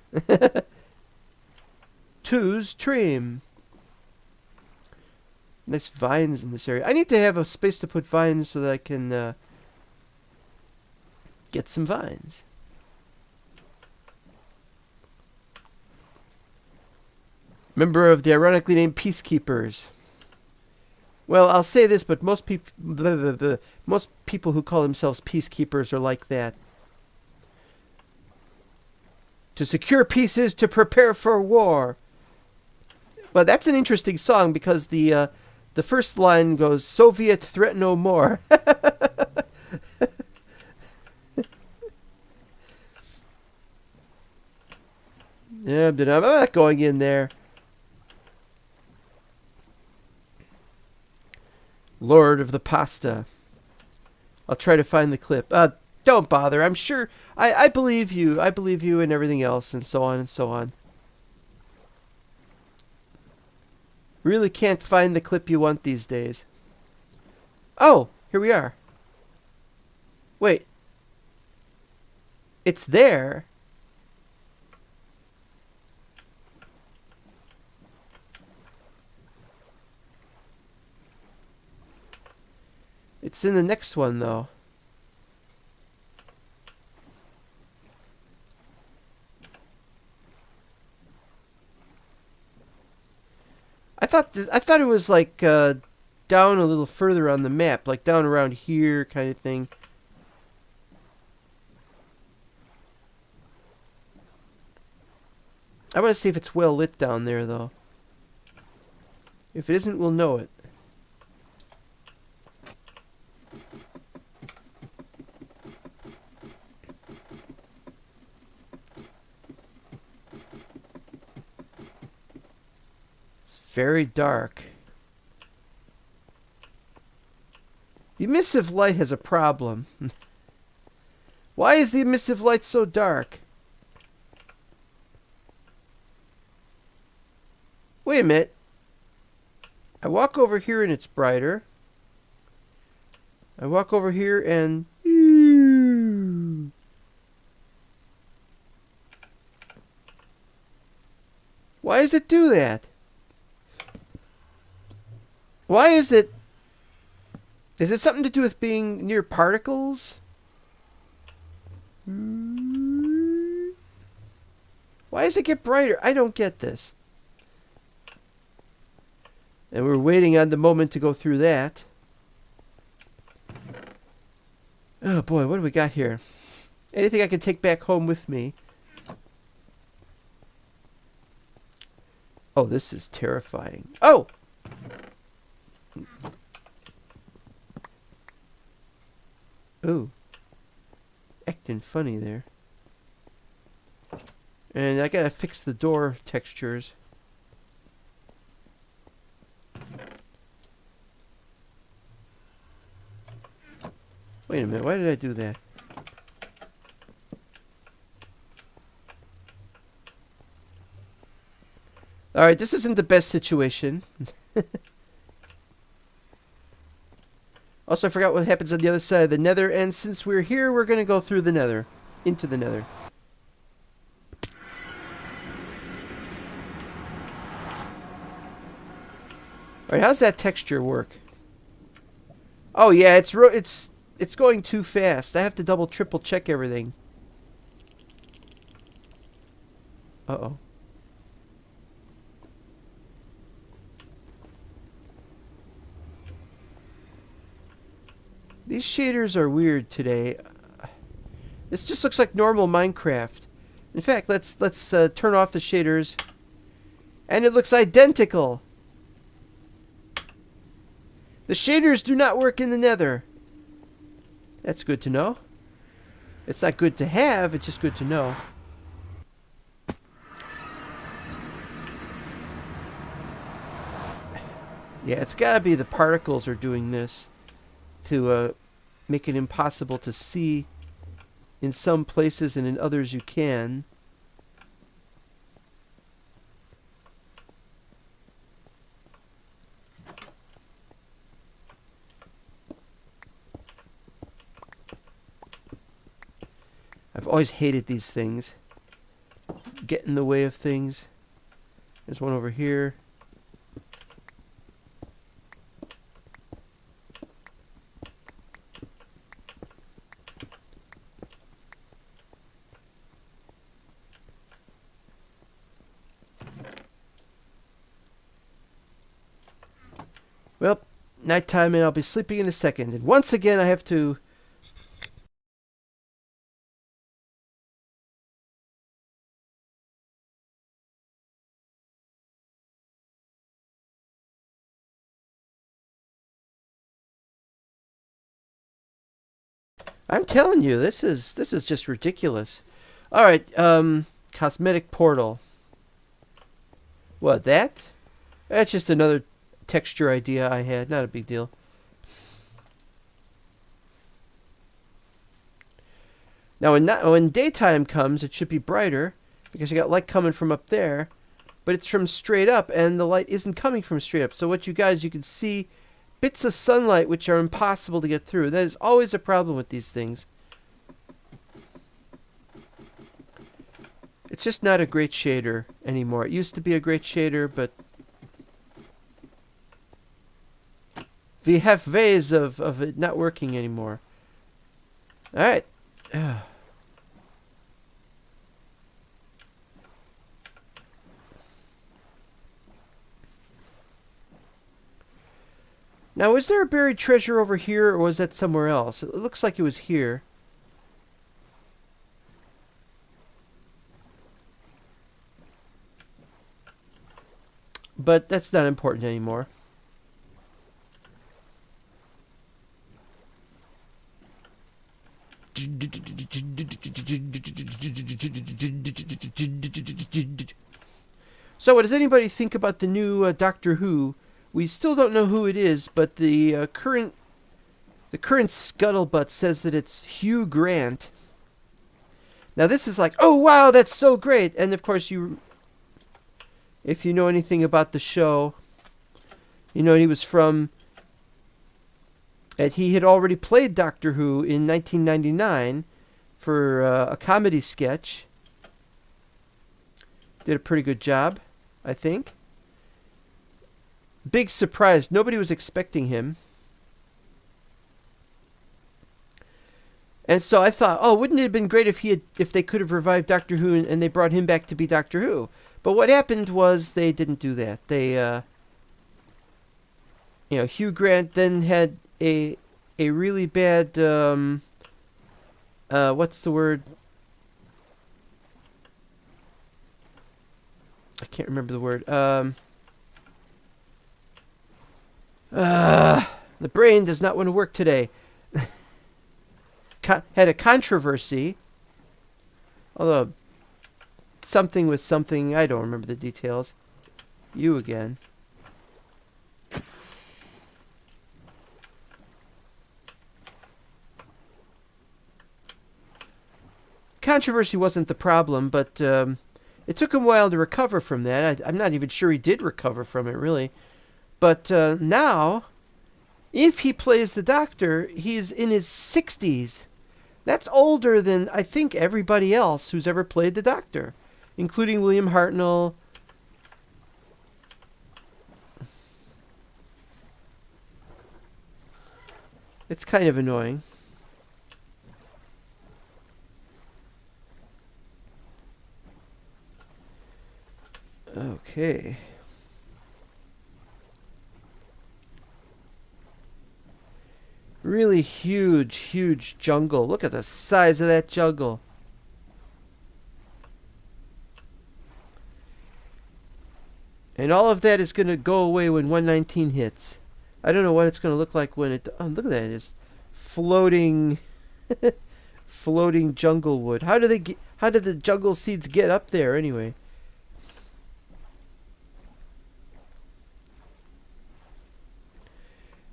Two's stream. Nice vines in this area. I need to have a space to put vines so that I can get some vines. Member of the ironically named Peacekeepers. Well, I'll say this, but most people who call themselves peacekeepers are like that. To secure peace is to prepare for war. But that's an interesting song because the first line goes, Soviet threat no more. Yeah, I'm not going in there. Lord of the Pasta. I'll try to find the clip. Don't bother. I'm sure. I believe you. I believe you and everything else and so on and so on. Really can't find the clip you want these days. Oh, here we are. Wait. It's there. It's in the next one, though. I thought it was like down a little further on the map, like down around here, kind of thing. I want to see if it's well lit down there, though. If it isn't, we'll know it. Very dark. The emissive light has a problem. Why is the emissive light so dark? Wait a minute. I walk over here and it's brighter. I walk over here and... Why does it do that? Why is it... Is it something to do with being near particles? Why does it get brighter? I don't get this. And we're waiting on the moment to go through that. Oh boy, what do we got here? Anything I can take back home with me? Oh, this is terrifying. Oh! Ooh. Acting funny there. And I gotta fix the door textures. Wait a minute, why did I do that? Alright, this isn't the best situation. Also, I forgot what happens on the other side of the nether, and since we're here, we're going to go through the nether. Into the nether. Alright, how's that texture work? Oh yeah, it's going too fast. I have to double, triple check everything. Uh-oh. These shaders are weird today. This just looks like normal Minecraft. In fact, let's turn off the shaders. And it looks identical. The shaders do not work in the nether. That's good to know. It's not good to have, it's just good to know. Yeah, it's gotta be the particles are doing this to make it impossible to see in some places, and in others you can. I've always hated these things. Get in the way of things. There's one over here. Well, nighttime and I'll be sleeping in a second. And once again, I have to... I'm telling you, this is just ridiculous. All right, cosmetic portal. What, that? That's just another texture idea I had. Not a big deal. Now, when daytime comes, it should be brighter because you got light coming from up there, but it's from straight up, and the light isn't coming from straight up. So what you can see bits of sunlight which are impossible to get through. That is always a problem with these things. It's just not a great shader anymore. It used to be a great shader, but we have ways of it not working anymore. Alright. Now, is there a buried treasure over here, or was that somewhere else? It looks like it was here. But that's not important anymore. So, what does anybody think about the new Doctor Who? We still don't know who it is, but the current scuttlebutt says that it's Hugh Grant. Now this is like, oh wow, that's so great! And of course, if you know anything about the show, you know he was from. And he had already played Doctor Who in 1999 for a comedy sketch. Did a pretty good job, I think. Big surprise. Nobody was expecting him. And so I thought, oh, wouldn't it have been great if they could have revived Doctor Who and they brought him back to be Doctor Who? But what happened was they didn't do that. They, Hugh Grant then had a really bad, what's the word? I can't remember the word. The brain does not want to work today. Had a controversy. Although, something with something, I don't remember the details. You again. Controversy wasn't the problem, but it took him a while to recover from that. I'm not even sure he did recover from it, really. But now, if he plays the Doctor, he's in his 60s. That's older than, I think, everybody else who's ever played the Doctor, including William Hartnell. It's kind of annoying. Okay. Really huge jungle. Look at the size of that jungle. And all of that is going to go away when 119 hits. I don't know what it's going to look like when it... Oh, look at that. It's floating... floating jungle wood. How did the jungle seeds get up there anyway?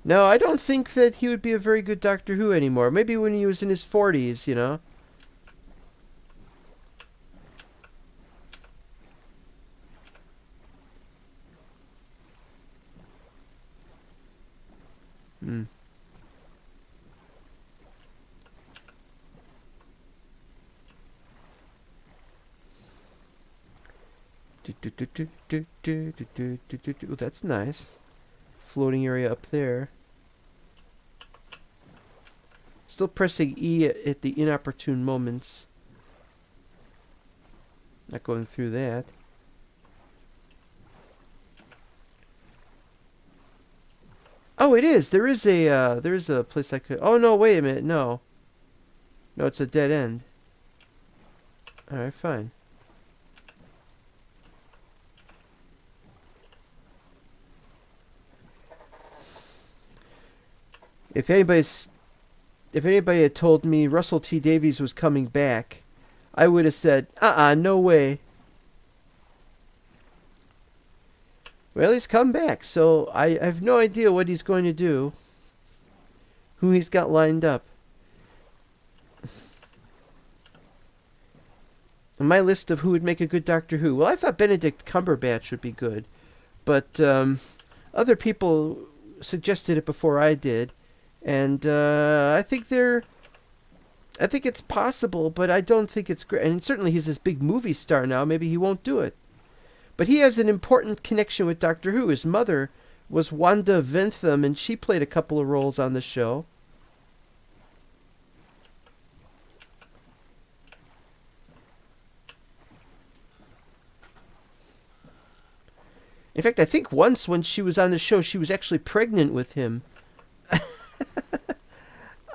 No, I don't think that he would be a very good Doctor Who anymore. Maybe when he was in his 40s, you know. Oh, that's nice. Floating area up there. Still pressing E at the inopportune moments. Not going through that. Oh, it is. There is a place I could. Oh no! Wait a minute. No. No, it's a dead end. All right, fine. If anybody had told me Russell T Davies was coming back, I would have said, no way. Well, he's come back, so I have no idea what he's going to do. Who he's got lined up. On my list of who would make a good Doctor Who, well, I thought Benedict Cumberbatch would be good. But other people suggested it before I did, and I think it's possible, but I don't think it's great. And certainly he's this big movie star now. Maybe he won't do it. But he has an important connection with Doctor Who. His mother was Wanda Ventham, and she played a couple of roles on the show. In fact, I think once when she was on the show, she was actually pregnant with him.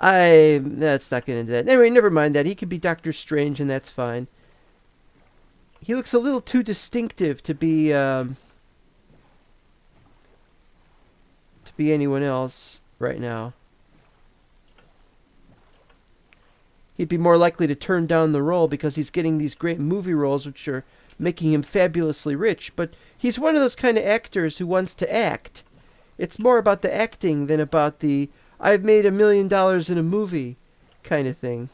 Let's not get into that. Anyway, never mind that. He could be Doctor Strange, and that's fine. He looks a little too distinctive to be anyone else right now. He'd be more likely to turn down the role because he's getting these great movie roles, which are making him fabulously rich. But he's one of those kind of actors who wants to act. It's more about the acting than about the I've made $1 million in a movie kind of thing.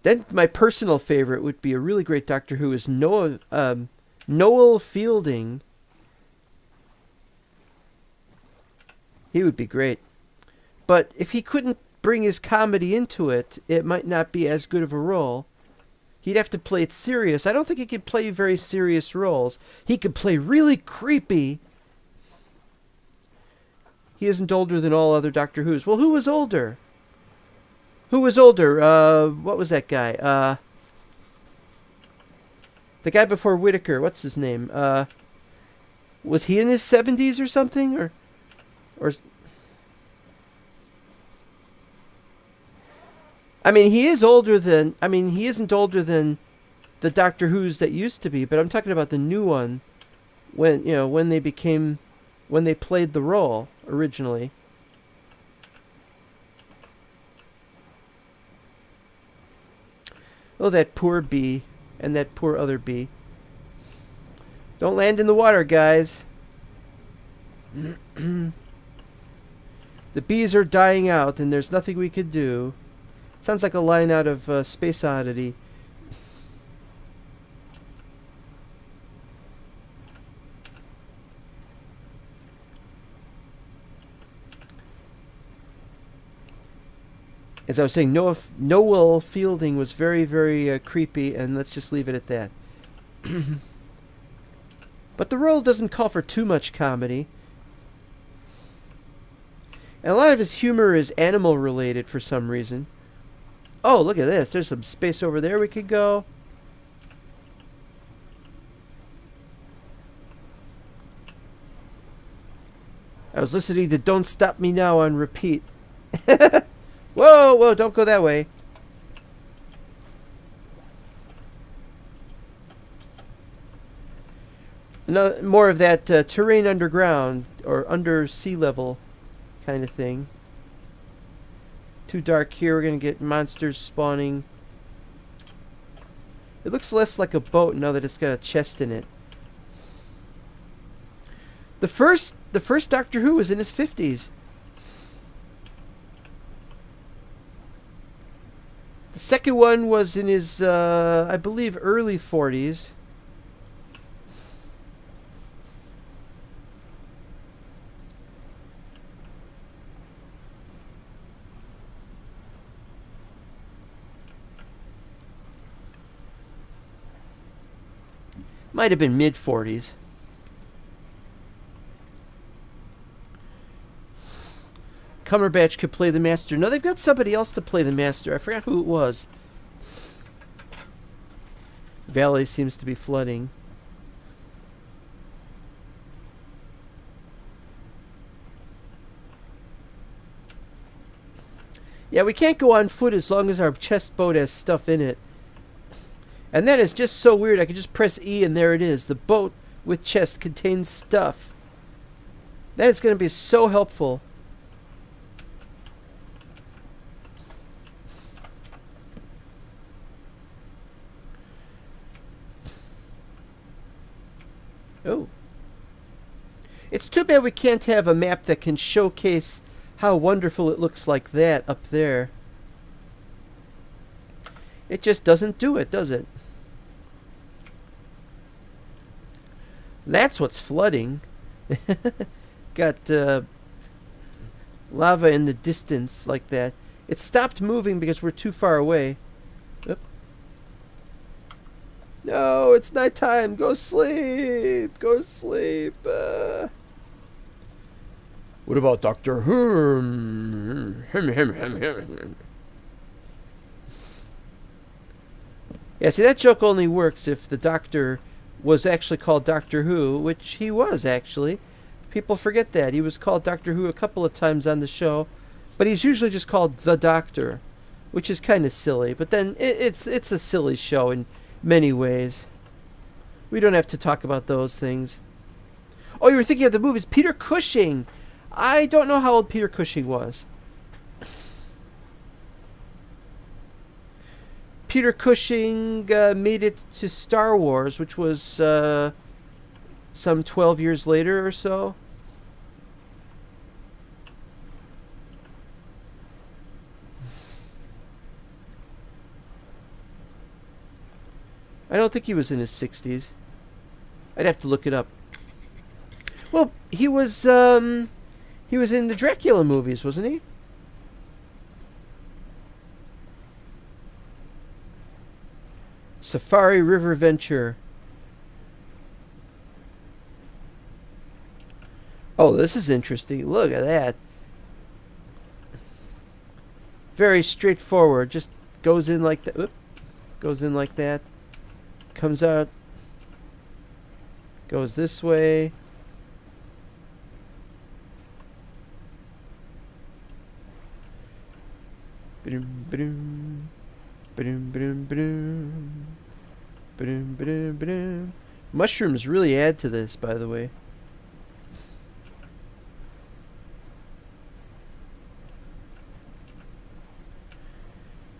Then my personal favorite would be a really great Doctor Who is Noel Fielding. He would be great. But if he couldn't bring his comedy into it, it might not be as good of a role. He'd have to play it serious. I don't think he could play very serious roles. He could play really creepy. He isn't older than all other Doctor Who's. Well, who was older? Who was older? What was that guy? The guy before Whittaker. What's his name? Was he in his 70s or something? Or I mean, he is older than... I mean, he isn't older than the Doctor Who's that used to be, but I'm talking about the new one when they played the role originally. Oh, that poor bee and that poor other bee. Don't land in the water, guys. The bees are dying out and there's nothing we could do. Sounds like a line out of Space Oddity. As I was saying, Noel Fielding was very, very creepy, and let's just leave it at that. But the role doesn't call for too much comedy. And a lot of his humor is animal-related for some reason. Oh, look at this. There's some space over there we could go. I was listening to Don't Stop Me Now on repeat. Whoa, don't go that way. No, more of that terrain underground or under sea level kind of thing. Too dark here. We're going to get monsters spawning. It looks less like a boat now that it's got a chest in it. The first Doctor Who was in his 50s. The second one was in his, I believe, early 40s. Might have been mid-40s. Cumberbatch could play the Master. No, they've got somebody else to play the Master. I forgot who it was. Valley seems to be flooding. Yeah, we can't go on foot as long as our chest boat has stuff in it. And that is just so weird. I can just press E and there it is. The boat with chest contains stuff. That is going to be so helpful. Oh. It's too bad we can't have a map that can showcase how wonderful it looks like that up there. It just doesn't do it, does it? That's what's flooding. Got lava in the distance like that. It stopped moving because we're too far away. Oop. No, it's nighttime. Go sleep. Go sleep. What about Dr. Who? Yeah, see, that joke only works if the doctor was actually called Doctor Who, which he was, actually. People forget that. He was called Doctor Who a couple of times on the show, but he's usually just called The Doctor, which is kind of silly. But then it's a silly show in many ways. We don't have to talk about those things. Oh, you were thinking of the movies. Peter Cushing. I don't know how old Peter Cushing was. Peter Cushing made it to Star Wars, which was some 12 years later or so. I don't think he was in his 60s. I'd have to look it up. Well, he was in the Dracula movies, wasn't he? Safari River Venture. Oh, this is interesting. Look at that. Very straightforward. Just goes in like that. Oop. Goes in like that. Comes out. Goes this way. Ba-dum, ba-dum. Ba-dum, ba-dum, ba-dum. Ba-dum, ba-dum, ba-dum. Mushrooms really add to this, by the way.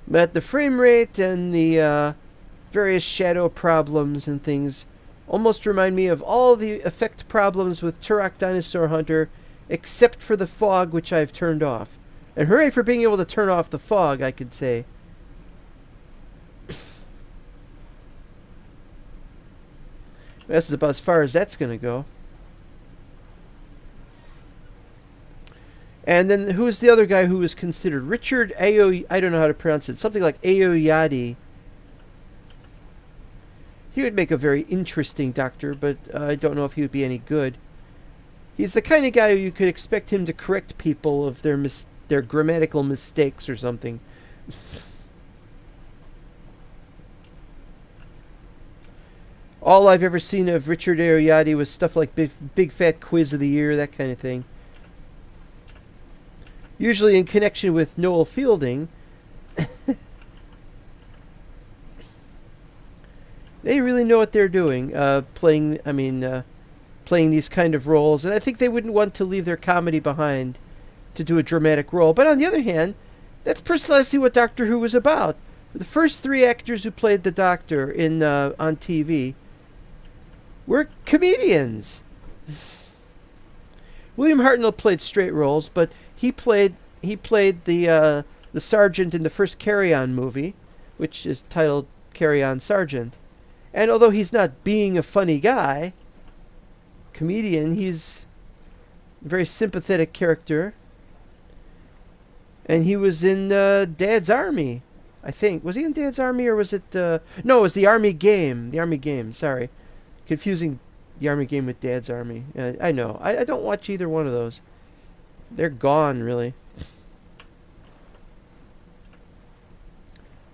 But the frame rate and the various shadow problems and things almost remind me of all the effect problems with Turok Dinosaur Hunter, except for the fog, which I've turned off. And hooray for being able to turn off the fog, I could say. This is about as far as that's going to go. And then who's the other guy who was considered? Richard Ayo... I don't know how to pronounce it. Something like Ayoyadi. He would make a very interesting doctor, but I don't know if he would be any good. He's the kind of guy who you could expect him to correct people of their grammatical mistakes or something. All I've ever seen of Richard Ayoyadi was stuff like Big Fat Quiz of the Year, that kind of thing. Usually in connection with Noel Fielding. They really know what they're doing, playing these kind of roles. And I think they wouldn't want to leave their comedy behind to do a dramatic role. But on the other hand, that's precisely what Doctor Who was about. The first three actors who played the Doctor on TV were comedians. William Hartnell played straight roles, but he played the sergeant in the first Carry On movie, which is titled Carry On Sergeant. And although he's not being a funny guy, comedian, he's a very sympathetic character. And he was in Dad's Army, I think. Was he in Dad's Army or was it... No, it was The Army Game. The Army Game, sorry. Confusing The Army Game with Dad's Army. I know. I don't watch either one of those. They're gone, really.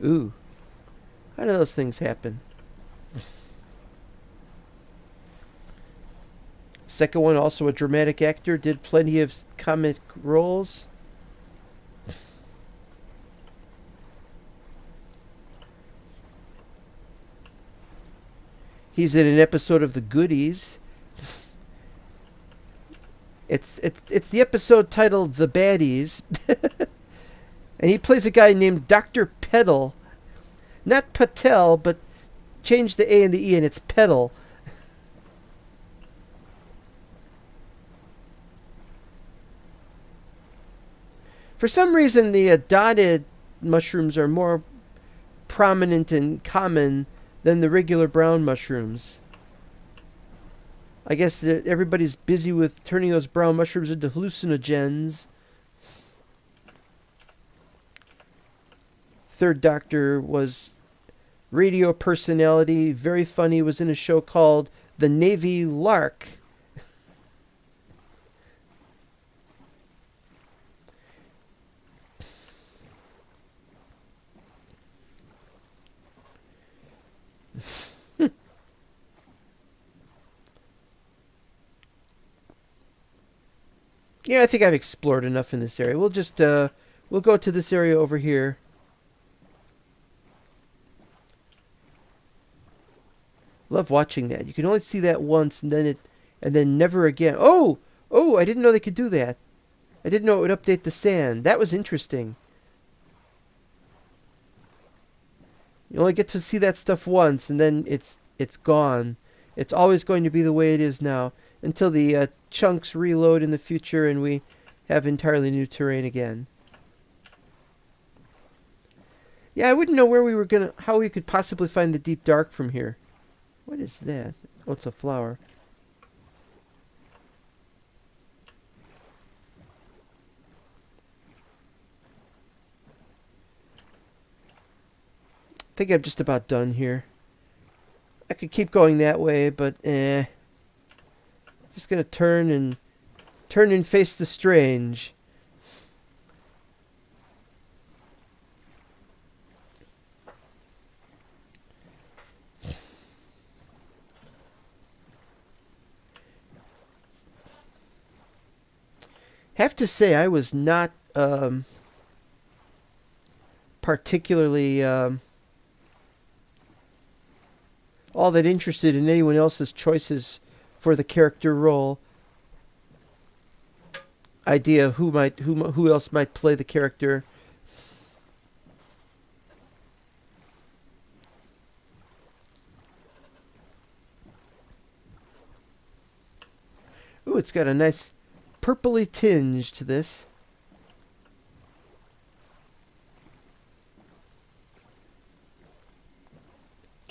Ooh. How do those things happen? Second one, also a dramatic actor, did plenty of comic roles. He's in an episode of The Goodies. It's the episode titled The Baddies. And he plays a guy named Dr. Peddle. Not Patel, but change the A and the E and it's Peddle. For some reason, the dotted mushrooms are more prominent and common than the regular brown mushrooms. I guess that everybody's busy with turning those brown mushrooms into hallucinogens. Third Doctor was radio personality, very funny, was in a show called The Navy Lark. Yeah, I think I've explored enough in this area. We'll just, we'll go to this area over here. Love watching that. You can only see that once, and then never again. Oh! Oh, I didn't know they could do that. I didn't know it would update the sand. That was interesting. You only get to see that stuff once, and then it's gone. It's always going to be the way it is now, until the chunks reload in the future and we have entirely new terrain again. Yeah, I wouldn't know where we were how we could possibly find the deep dark from here. What is that? Oh, it's a flower. I think I'm just about done here. I could keep going that way, but just gonna turn and face the strange. Have to say, I was not particularly all that interested in anyone else's choices for the character role. Idea of who else might play the character. Ooh, it's got a nice purpley tinge to this.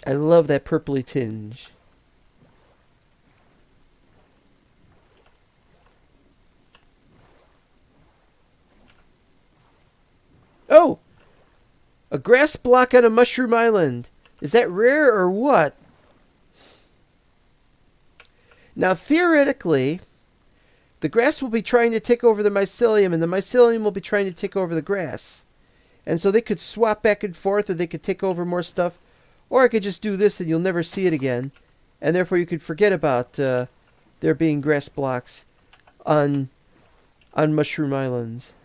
I love that purpley tinge. Oh! A grass block on a mushroom island. Is that rare or what? Now, theoretically, the grass will be trying to take over the mycelium, and the mycelium will be trying to take over the grass. And so they could swap back and forth, or they could take over more stuff. Or I could just do this and you'll never see it again. And therefore you could forget about there being grass blocks on mushroom islands.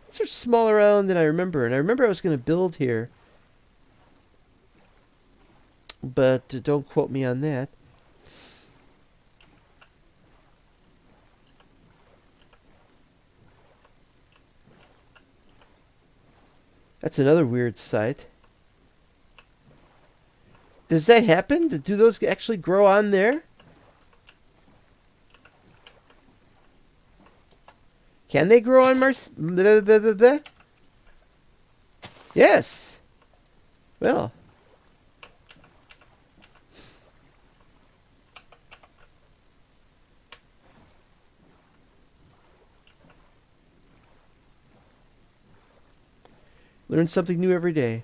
It's a smaller island than I remember. And I remember I was going to build here. But don't quote me on that. That's another weird sight. Does that happen? Do those actually grow on there? Can they grow on Mars? Yes. Well. Learn something new every day.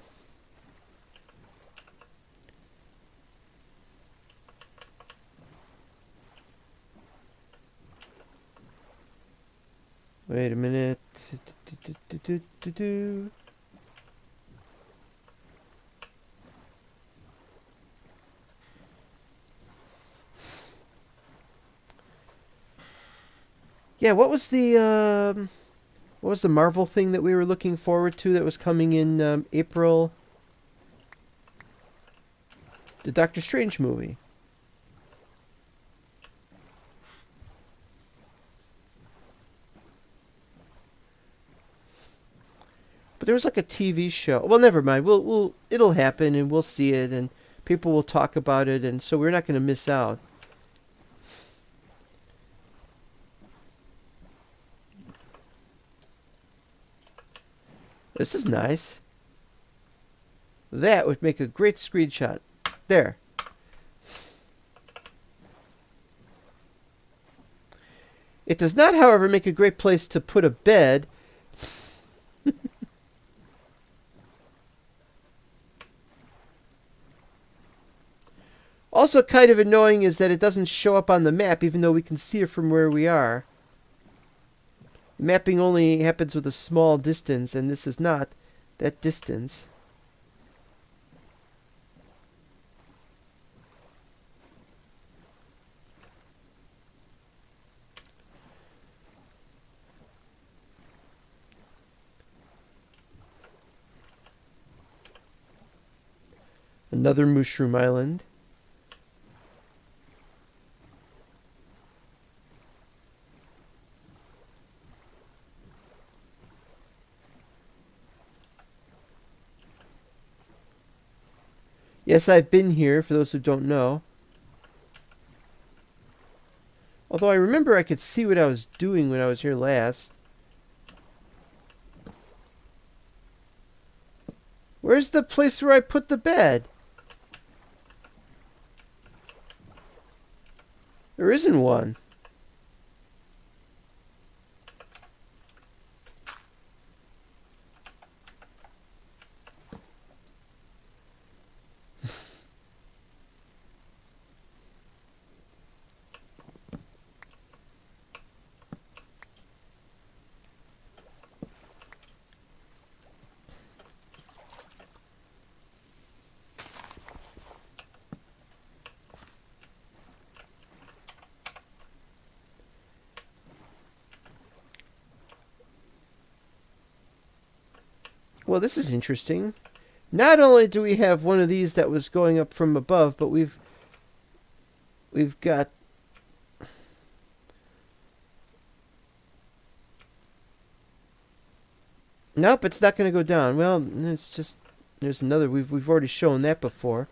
Wait a minute. Yeah, what was the Marvel thing that we were looking forward to that was coming in April? The Doctor Strange movie. But there was like a TV show. Well, never mind. It'll happen and we'll see it and people will talk about it, and so we're not going to miss out. This is nice. That would make a great screenshot. There. It does not, however, make a great place to put a bed. Also kind of annoying is that it doesn't show up on the map even though we can see it from where we are. Mapping only happens with a small distance, and this is not that distance. Another mushroom island. Yes, I've been here, for those who don't know. Although I remember I could see what I was doing when I was here last. Where's the place where I put the bed? There isn't one. Well, this is interesting. Not only do we have one of these that was going up from above, but we've got nope, it's not going to go down. Well, it's just there's another. We've already shown that before.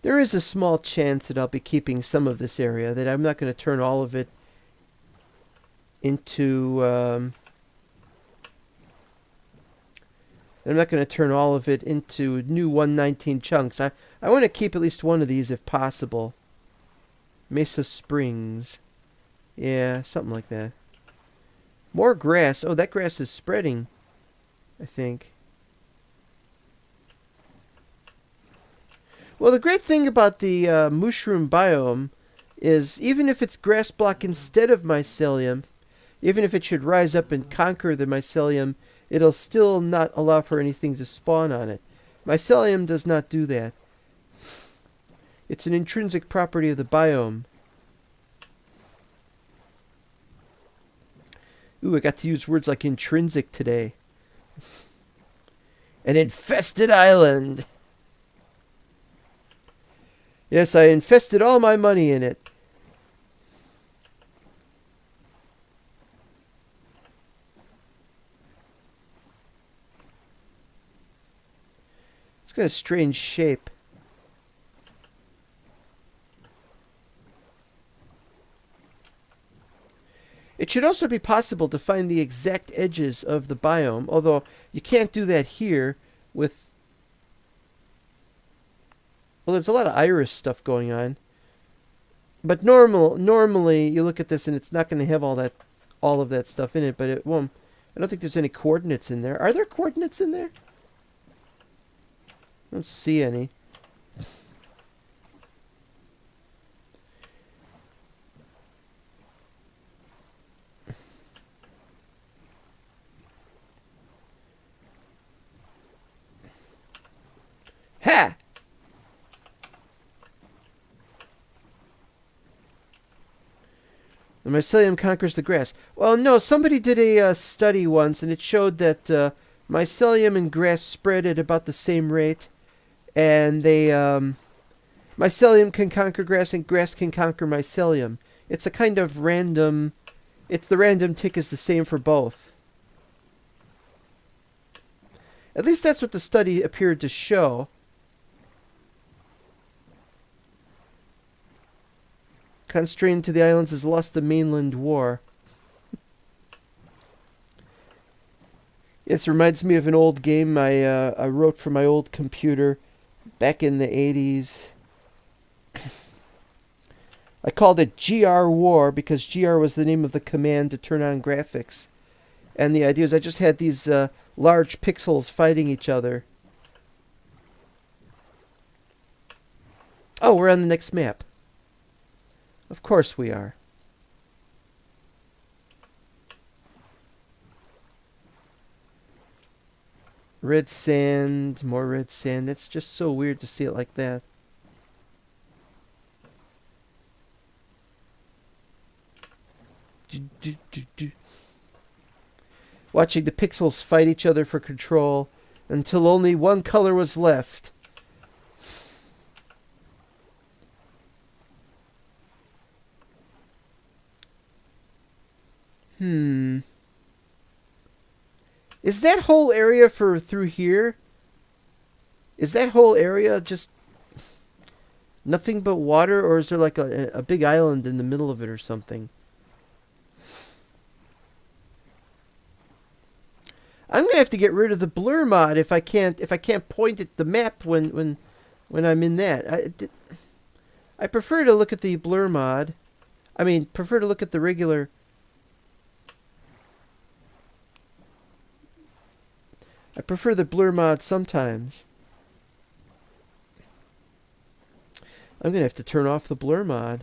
There is a small chance that I'll be keeping some of this area, that I'm not going to turn all of it into I'm not going to turn all of it into new 119 chunks. I want to keep at least one of these if possible. Mesa Springs. Yeah, something like that. More grass. Oh, that grass is spreading, I think. Well, the great thing about the mushroom biome is even if it's grass block instead of mycelium, even if it should rise up and conquer the mycelium, it'll still not allow for anything to spawn on it. Mycelium does not do that. It's an intrinsic property of the biome. Ooh, I got to use words like intrinsic today. An infested island. Yes, I invested all my money in it. It's got a strange shape. It should also be possible to find the exact edges of the biome, although you can't do that here with... Well, there's a lot of iris stuff going on. But normally you look at this and it's not going to have all of that stuff in it, but it won't. I don't think there's any coordinates in there. Are there coordinates in there? I don't see any. Ha! The mycelium conquers the grass. Well, no, somebody did a study once, and it showed that mycelium and grass spread at about the same rate. And mycelium can conquer grass, and grass can conquer mycelium. It's a kind of random It's the random tick is the same for both. At least that's what the study appeared to show. Constrained to the islands has lost the mainland war. This reminds me of an old game I wrote for my old computer back in the 80s. I called it GR War because GR was the name of the command to turn on graphics. And the idea is I just had these large pixels fighting each other. Oh, we're on the next map. Of course we are. Red sand, more red sand. That's just so weird to see it like that. Watching the pixels fight each other for control until only one color was left. Is that whole area for through here? Is that whole area just nothing but water, or is there like a big island in the middle of it or something? I'm gonna have to get rid of the blur mod if I can't point at the map when I'm in that. I prefer to look at the blur mod. I mean, prefer to look at the regular. I prefer the blur mod sometimes. I'm going to have to turn off the blur mod.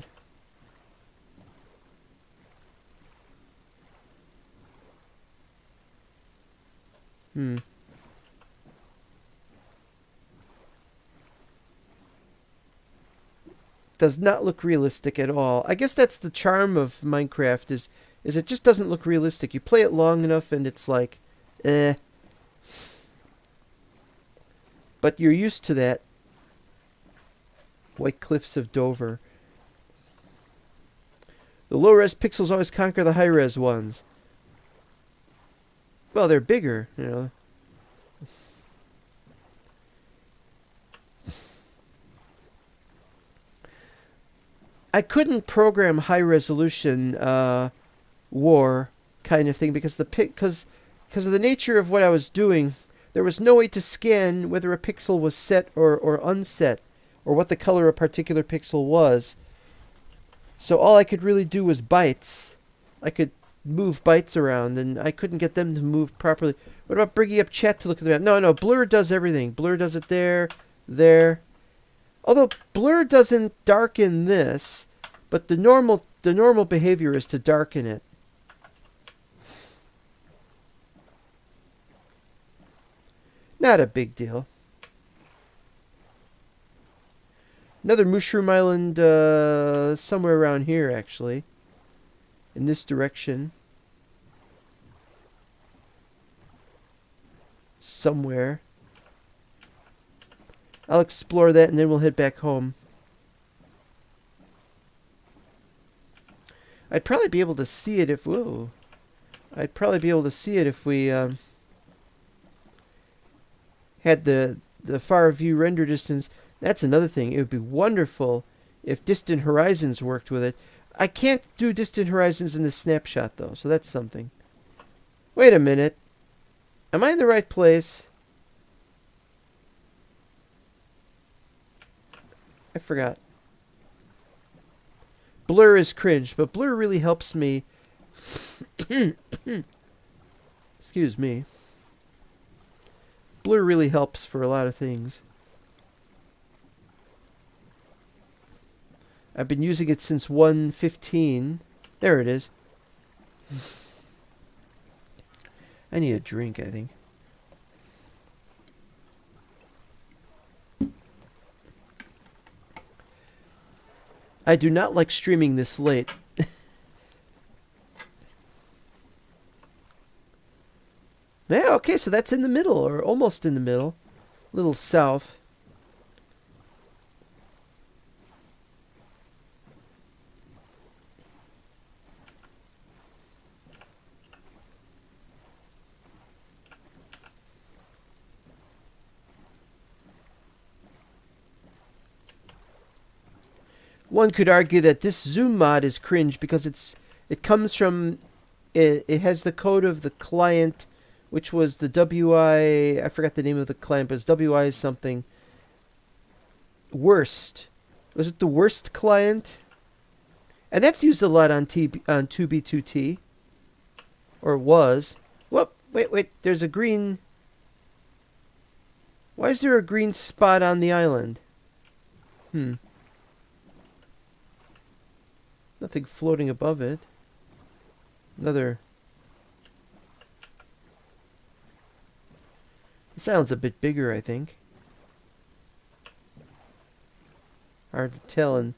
Does not look realistic at all. I guess that's the charm of Minecraft is it just doesn't look realistic. You play it long enough and it's like, eh. But you're used to that. White Cliffs of Dover. The low-res pixels always conquer the high-res ones. Well, they're bigger, you know. I couldn't program high-resolution war kind of thing because because of the nature of what I was doing. There was no way to scan whether a pixel was set or unset, or what the color a particular pixel was. So all I could really do was bytes. I could move bytes around, and I couldn't get them to move properly. What about bringing up chat to look at the map? No, Blur does everything. Blur does it there. Although Blur doesn't darken this, but the normal behavior is to darken it. Not a big deal. Another mushroom island somewhere around here, actually. In this direction. Somewhere. I'll explore that and then we'll head back home. I'd probably be able to see it if... Whoa. I'd probably be able to see it if we... had the far view render distance. That's another thing. It would be wonderful if distant horizons worked with it. I can't do distant horizons in the snapshot though, so that's something. Wait a minute. Am I in the right place? I forgot. Blur is cringe, but Blur really helps me. Excuse me. Blur really helps for a lot of things. I've been using it since 1.15. There it is. I need a drink, I think. I do not like streaming this late. Yeah, okay, so that's in the middle, or almost in the middle. A little south. One could argue that this zoom mod is cringe because it comes from it has the code of the client, which was the WI. I forgot the name of the client, but it's WI something. Worst. Was it the worst client? And that's used a lot on 2B2T. Or was. Whoop, wait, there's a green... Why is there a green spot on the island? Nothing floating above it. Another... This island's a bit bigger, I think. Hard to tell, and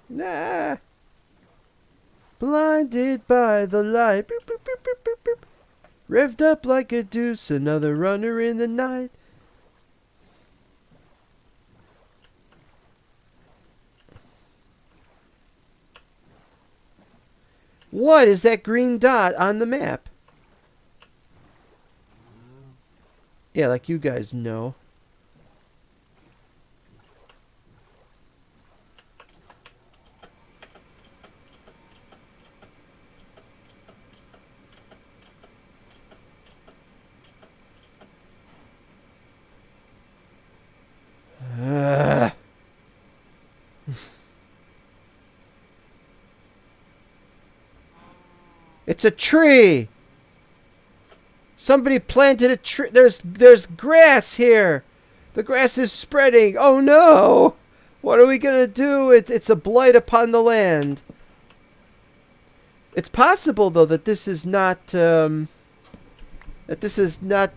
nah. Blinded by the light. Boop, boop, boop, boop, boop, boop. Revved up like a deuce, another runner in the night. What is that green dot on the map? Yeah, like you guys know. It's a tree. Somebody planted a tree. There's grass here. The grass is spreading. Oh no! What are we gonna do? It's a blight upon the land. It's possible though that this is not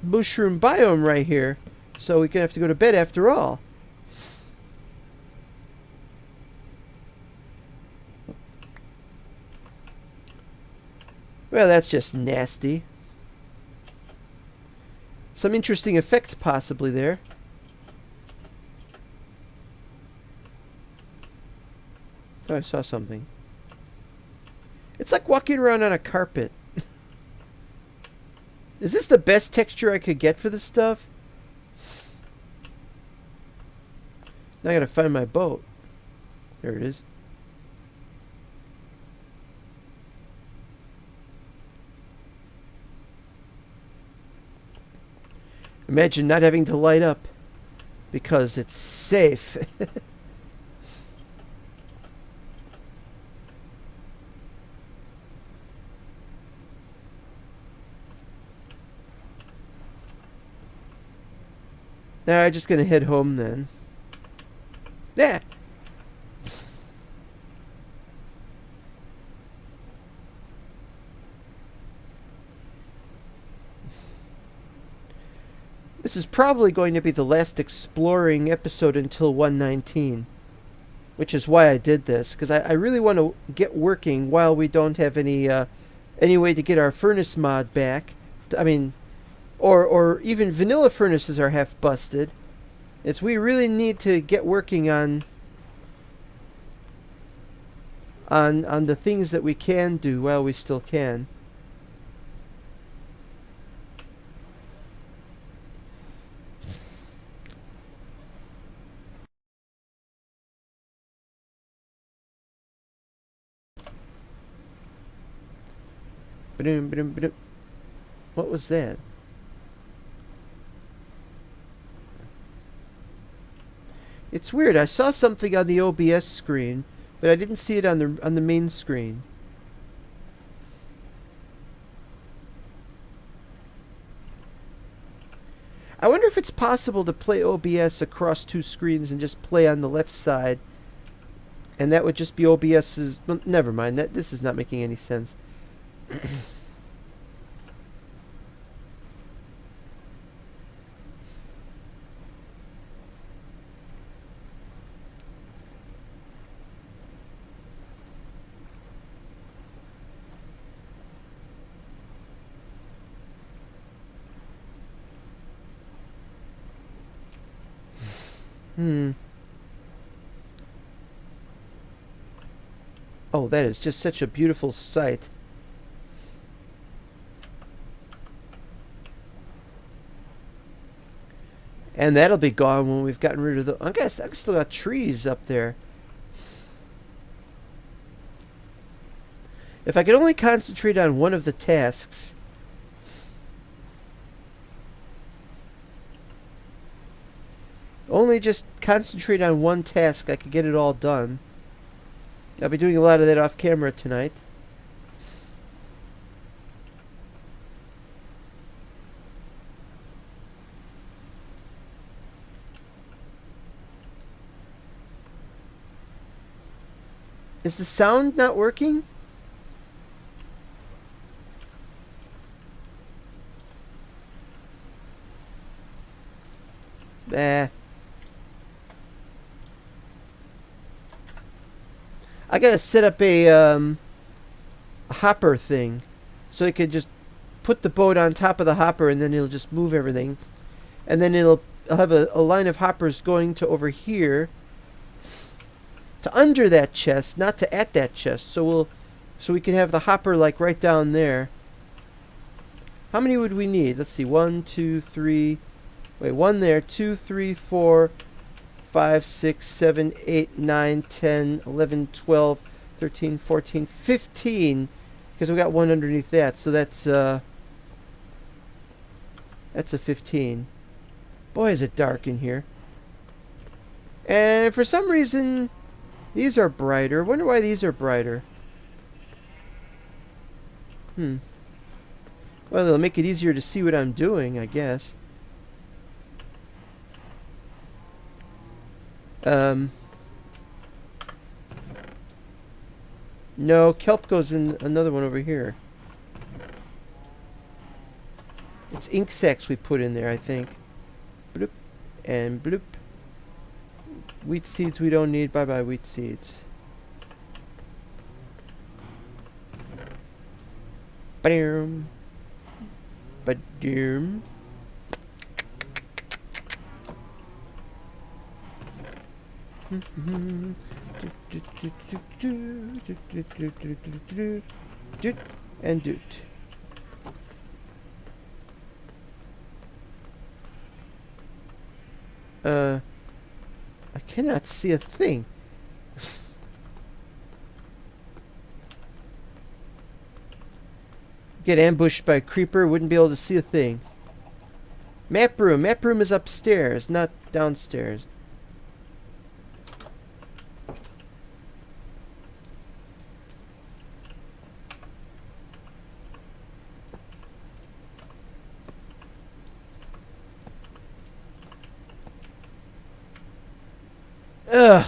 mushroom biome right here. So we're gonna have to go to bed after all. Well, that's just nasty. Some interesting effects possibly there. Oh, I saw something. It's like walking around on a carpet. Is this the best texture I could get for this stuff? Now I gotta find my boat. There it is. Imagine not having to light up because it's safe. Now I'm just gonna head home then. Yeah. This is probably going to be the last exploring episode until 119. Which is why I did this. Because I really want to get working while we don't have any way to get our furnace mod back. I mean, or even vanilla furnaces are half busted. We really need to get working on the things that we can do while we still can. What was that? It's weird. I saw something on the OBS screen, but I didn't see it on the main screen. I wonder if it's possible to play OBS across two screens and just play on the left side, and that would just be OBS's. Well, never mind. This is not making any sense. Oh, that is just such a beautiful sight. And that'll be gone when we've gotten rid of the... I guess I've still got trees up there. If I could only concentrate on one of the tasks... Only just concentrate on one task, I could get it all done. I'll be doing a lot of that off camera tonight. Is the sound not working? I gotta set up a hopper thing, so I could just put the boat on top of the hopper, and then it'll just move everything, and then I'll have a line of hoppers going to over here, to under that chest, not to at that chest. So we can have the hopper like right down there. How many would we need? Let's see. 1, 2, 3. Wait, 1 there. 2, 3, 4. 5, 6, 7, 8, 9, 10, 11, 12, 13, 14, 15. Because we got one underneath that. So that's a 15. Boy, is it dark in here. And for some reason, these are brighter. Wonder why these are brighter. Well, it'll make it easier to see what I'm doing, I guess. No, kelp goes in another one over here. It's ink sacs we put in there, I think. Bloop and bloop. Wheat seeds we don't need. Bye-bye, wheat seeds. Ba-doom. Ba-doom. And doot. I cannot see a thing. Get ambushed by a creeper, wouldn't be able to see a thing. Map room. Map room is upstairs, not downstairs.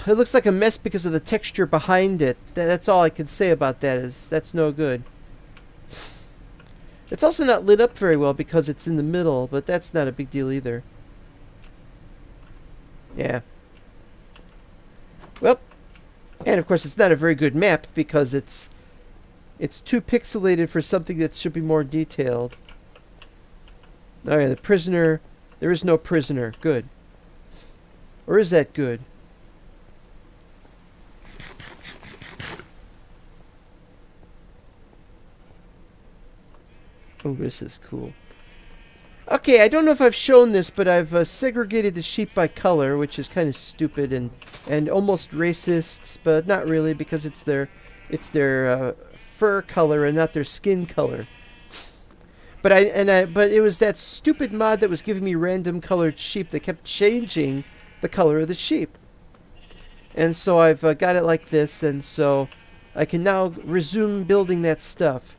It looks like a mess because of the texture behind it. That's all I can say about that. Is that's no good. It's also not lit up very well because it's in the middle, but that's not a big deal either. Yeah. Well, and of course it's not a very good map because it's too pixelated for something that should be more detailed. Oh yeah, the prisoner. There is no prisoner. Good. Or is that good? Oh, this is cool. Okay, I don't know if I've shown this, but I've segregated the sheep by color, which is kind of stupid and almost racist, but not really because it's their fur color and not their skin color. But it was that stupid mod that was giving me random colored sheep that kept changing the color of the sheep. And so I've got it like this, and so I can now resume building that stuff.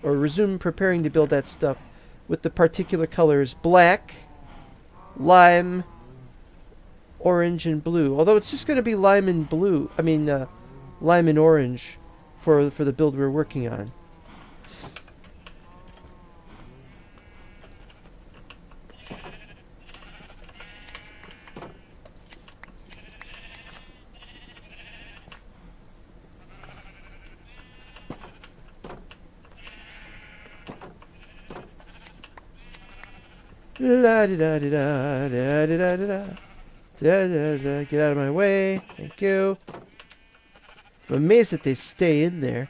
Or resume preparing to build that stuff with the particular colors black, lime, orange, and blue. Although it's just going to be lime and blue. I mean, lime and orange for the build we're working on. La da da da da da da da da. Get out of my way. Thank you. I'm amazed that they stay in there.